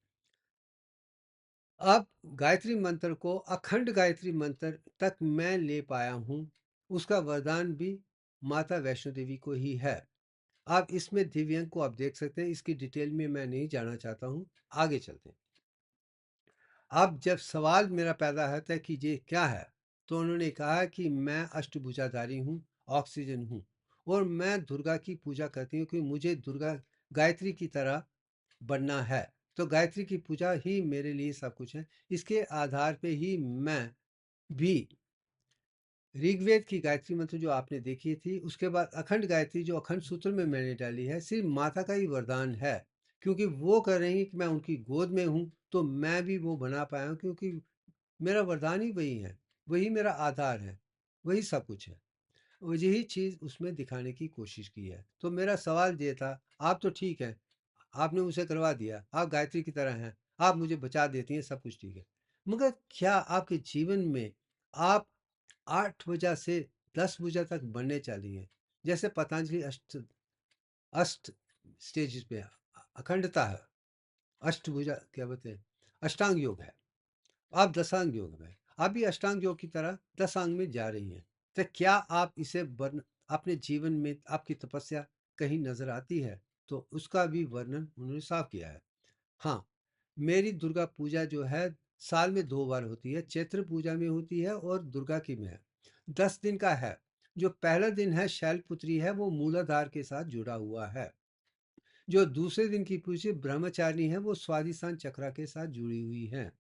अब गायत्री मंत्र को अखंड गायत्री मंत्र तक मैं ले पाया हूँ, उसका वरदान भी माता वैष्णो देवी को ही है। आप इसमें दिव्यांग को आप देख सकते हैं, इसकी डिटेल में मैं नहीं जाना चाहता हूँ। आगे चलते हैं। अब जब सवाल मेरा पैदा होता है कि ये क्या है, तो उन्होंने कहा कि मैं अष्टभुजाधारी हूँ, ऑक्सीजन हूँ और मैं दुर्गा की पूजा करती हूँ, क्योंकि मुझे दुर्गा गायत्री की तरह बनना है। तो गायत्री की पूजा ही मेरे लिए सब कुछ है। इसके आधार पे ही मैं भी ऋग्वेद की गायत्री मंत्र जो आपने देखी थी, उसके बाद अखंड गायत्री जो अखंड सूत्र में मैंने डाली है, सिर्फ माता का ही वरदान है। क्योंकि वो कर रही हैं कि मैं उनकी गोद में हूँ, तो मैं भी वो बना पाया हूँ, क्योंकि मेरा वरदान ही वही है, वही मेरा आधार है, वही सब कुछ है। और यही चीज़ उसमें दिखाने की कोशिश की है। तो मेरा सवाल ये था, आप तो ठीक हैं, आपने मुझे करवा दिया, आप गायत्री की तरह हैं, आप मुझे बचा देती हैं, सब कुछ ठीक है। मगर क्या आपके जीवन में आप 8 भुजा से 10 भुजा तक बढ़ने चली हैं? जैसे पतंजलि अष्ट अष्ट स्टेजेस पे अखंडता है, अष्टभुजा क्या बोलते हैं, अष्टांग योग है। आप दशांग योग में, आप भी अष्टांग योग की तरह दशांग में जा रही हैं। तो क्या आप इसे वर्ण अपने जीवन में आपकी तपस्या कहीं नजर आती है? तो उसका भी वर्णन उन्होंने साफ किया है। हाँ, मेरी दुर्गा पूजा जो है साल में 2 बार होती है, चैत्र पूजा में होती है और दुर्गा की में है। 10 दिन का है। जो पहला दिन है शैलपुत्री है, वो मूलाधार के साथ जुड़ा हुआ है। जो दूसरे दिन की पूजा ब्रह्मचारिणी है, वो स्वादिष्ठान चक्रा के साथ जुड़ी हुई है।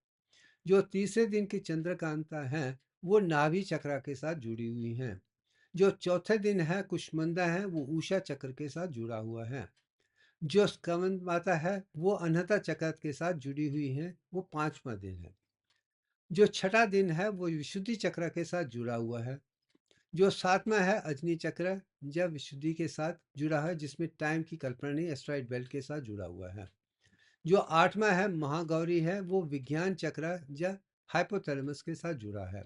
जो तीसरे दिन की चंद्रकांता हैं, वो नाभि चक्र के साथ जुड़ी हुई हैं। जो चौथे दिन है कुष्मंदा है, वो उषा चक्र के साथ जुड़ा हुआ है। जो स्कंद माता है, वो अनहता चक्र के साथ जुड़ी हुई है, वो 5वां दिन है। जो छठा दिन है, वो विशुद्धि चक्र के साथ जुड़ा हुआ है। जो 7वां है अग्नि चक्र, जब विशुद्धि के साथ जुड़ा है, जिसमें टाइम की कल्पना नहीं, एस्ट्रॉइड बेल्ट के साथ जुड़ा हुआ है। जो 8वां है महागौरी है, वो विज्ञान चक्र या हाइपोथैलेमस के साथ जुड़ा है।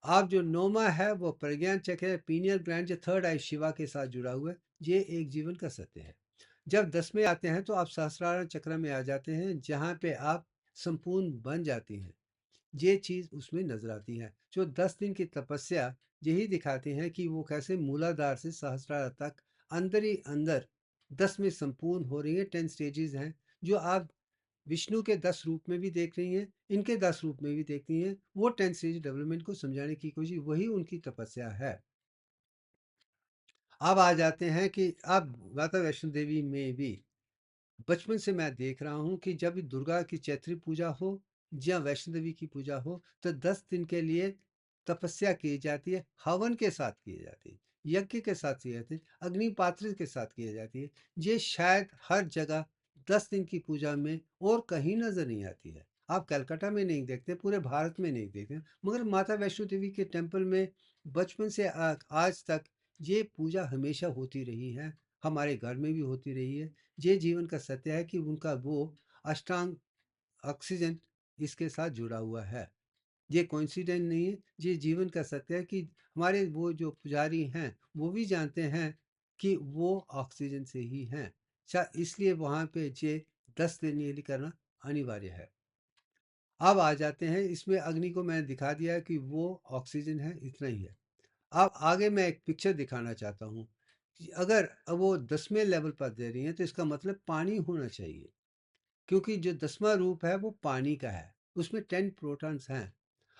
अब जो 9वां है वो प्रज्ञान चक्र है, पीनियल ग्लैंड जो थर्ड आई शिवा के साथ जुड़ा हुआ है। ये एक जीवन का सत्य है। जब 10वें आते हैं तो आप सहस्त्रार चक्र में आ जाते हैं, जहाँ पे आप संपूर्ण बन जाती हैं। ये चीज़ उसमें नजर आती है। जो 10 दिन की तपस्या यही दिखाते हैं कि वो कैसे मूलाधार से सहस्त्रार तक अंदर ही अंदर 10 में संपूर्ण हो रही है। 10 स्टेजेस हैं जो आप विष्णु के 10 रूप में भी देख रही हैं, इनके 10 रूप में भी देख रही हैं। वो 10 स्टेज डेवलपमेंट को समझाने की कोशिश, वही उनकी तपस्या है। अब आ जाते हैं कि अब माता वैष्णो देवी में भी बचपन से मैं देख रहा हूँ कि जब भी दुर्गा की चैत्री पूजा हो या वैष्णो देवी की पूजा हो, तो 10 दिन के लिए तपस्या की जाती है, हवन के साथ की जाती है, यज्ञ के साथ की जाती है, अग्निपात्र के साथ की जाती है। ये शायद हर जगह 10 दिन की पूजा में और कहीं नज़र नहीं आती है। आप कलकत्ता में नहीं देखते, पूरे भारत में नहीं देखते, मगर माता वैष्णो देवी के टेम्पल में बचपन से आज तक ये पूजा हमेशा होती रही है। हमारे घर में भी होती रही है। ये जीवन का सत्य है कि उनका वो अष्टांग ऑक्सीजन इसके साथ जुड़ा हुआ है। ये कोइंसिडेंट नहीं है, ये जीवन का सत्य है कि हमारे वो जो पुजारी हैं, वो भी जानते हैं कि वो ऑक्सीजन से ही हैं। इसलिए वहाँ पे ये 10 दिन ये करना अनिवार्य है। अब आ जाते हैं, इसमें अग्नि को मैंने दिखा दिया है कि वो ऑक्सीजन है, इतना ही है। अब आगे मैं एक पिक्चर दिखाना चाहता हूँ कि अगर वो 10वें लेवल पर दे रही हैं, तो इसका मतलब पानी होना चाहिए, क्योंकि जो 10वां रूप है वो पानी का है, उसमें 10 प्रोटॉन्स हैं।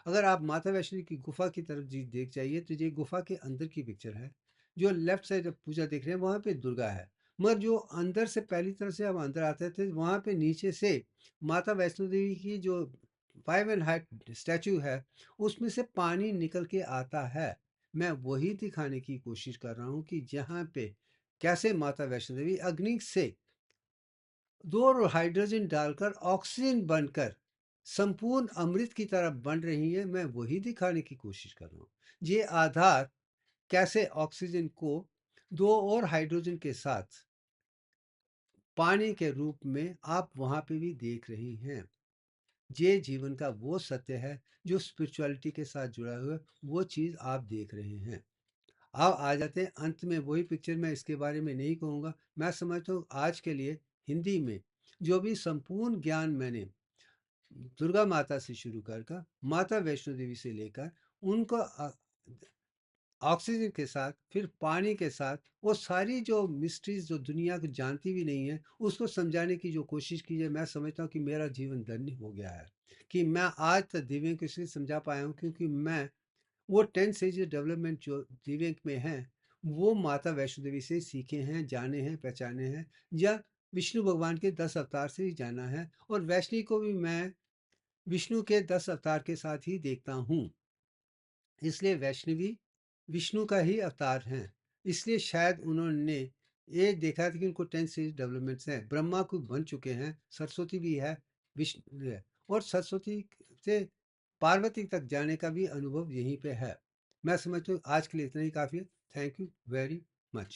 अगर आप माता वैष्णो की गुफा की तरफ जी देख जाइए, तो ये गुफा के अंदर की पिक्चर है। जो लेफ्ट साइड पूजा देख रहे हैं वहाँ पे दुर्गा है, मगर जो अंदर से पहली तरफ से हम अंदर आते थे, वहाँ पे नीचे से माता वैष्णो देवी की जो 5 एंड हाइट स्टैचू है, उसमें से पानी निकल के आता है। मैं वही दिखाने की कोशिश कर रहा हूँ कि जहाँ पे कैसे माता वैष्णो देवी अग्नि से 2 हाइड्रोजन डालकर ऑक्सीजन बनकर संपूर्ण अमृत की तरह बन रही है। मैं वही दिखाने की कोशिश कर रहा हूँ। ये आधार कैसे ऑक्सीजन को 2 और हाइड्रोजन के साथ पानी के रूप में आप वहाँ पे भी देख रही हैं। ये जीवन का वो सत्य है जो स्पिरिचुअलिटी के साथ जुड़ा हुआ है, वो चीज़ आप देख रहे हैं। अब आ जाते हैं अंत में, वही पिक्चर मैं इसके बारे में नहीं कहूँगा। मैं समझता हूँ आज के लिए हिंदी में जो भी संपूर्ण ज्ञान मैंने दुर्गा माता से शुरू कर माता वैष्णो देवी से लेकर उनको ऑक्सीजन के साथ, फिर पानी के साथ, वो सारी जो मिस्ट्रीज जो दुनिया को जानती भी नहीं है, उसको समझाने की जो कोशिश की है, मैं समझता हूँ कि मेरा जीवन धन्य हो गया है कि मैं आज तक दिव्यांग को इसलिए समझा पाया हूँ, क्योंकि मैं वो 10 स्टेज डेवलपमेंट जो दिव्यांग में हैं, वो माता वैष्णो देवी से सीखे हैं, जाने हैं, पहचाने हैं, या विष्णु भगवान के 10 अवतार से ही जाना है। और वैष्णवी को भी मैं विष्णु के 10 अवतार के साथ ही देखता हूँ। इसलिए वैष्णवी विष्णु का ही अवतार हैं। इसलिए शायद उन्होंने ये देखा था कि उनको 10 सीरीज डेवलपमेंट्स हैं। ब्रह्मा को बन चुके हैं, सरस्वती भी है, विष्णु है, और सरस्वती से पार्वती तक जाने का भी अनुभव यहीं पे है। मैं समझता हूँ आज के लिए इतना ही काफ़ी है। Thank you very much.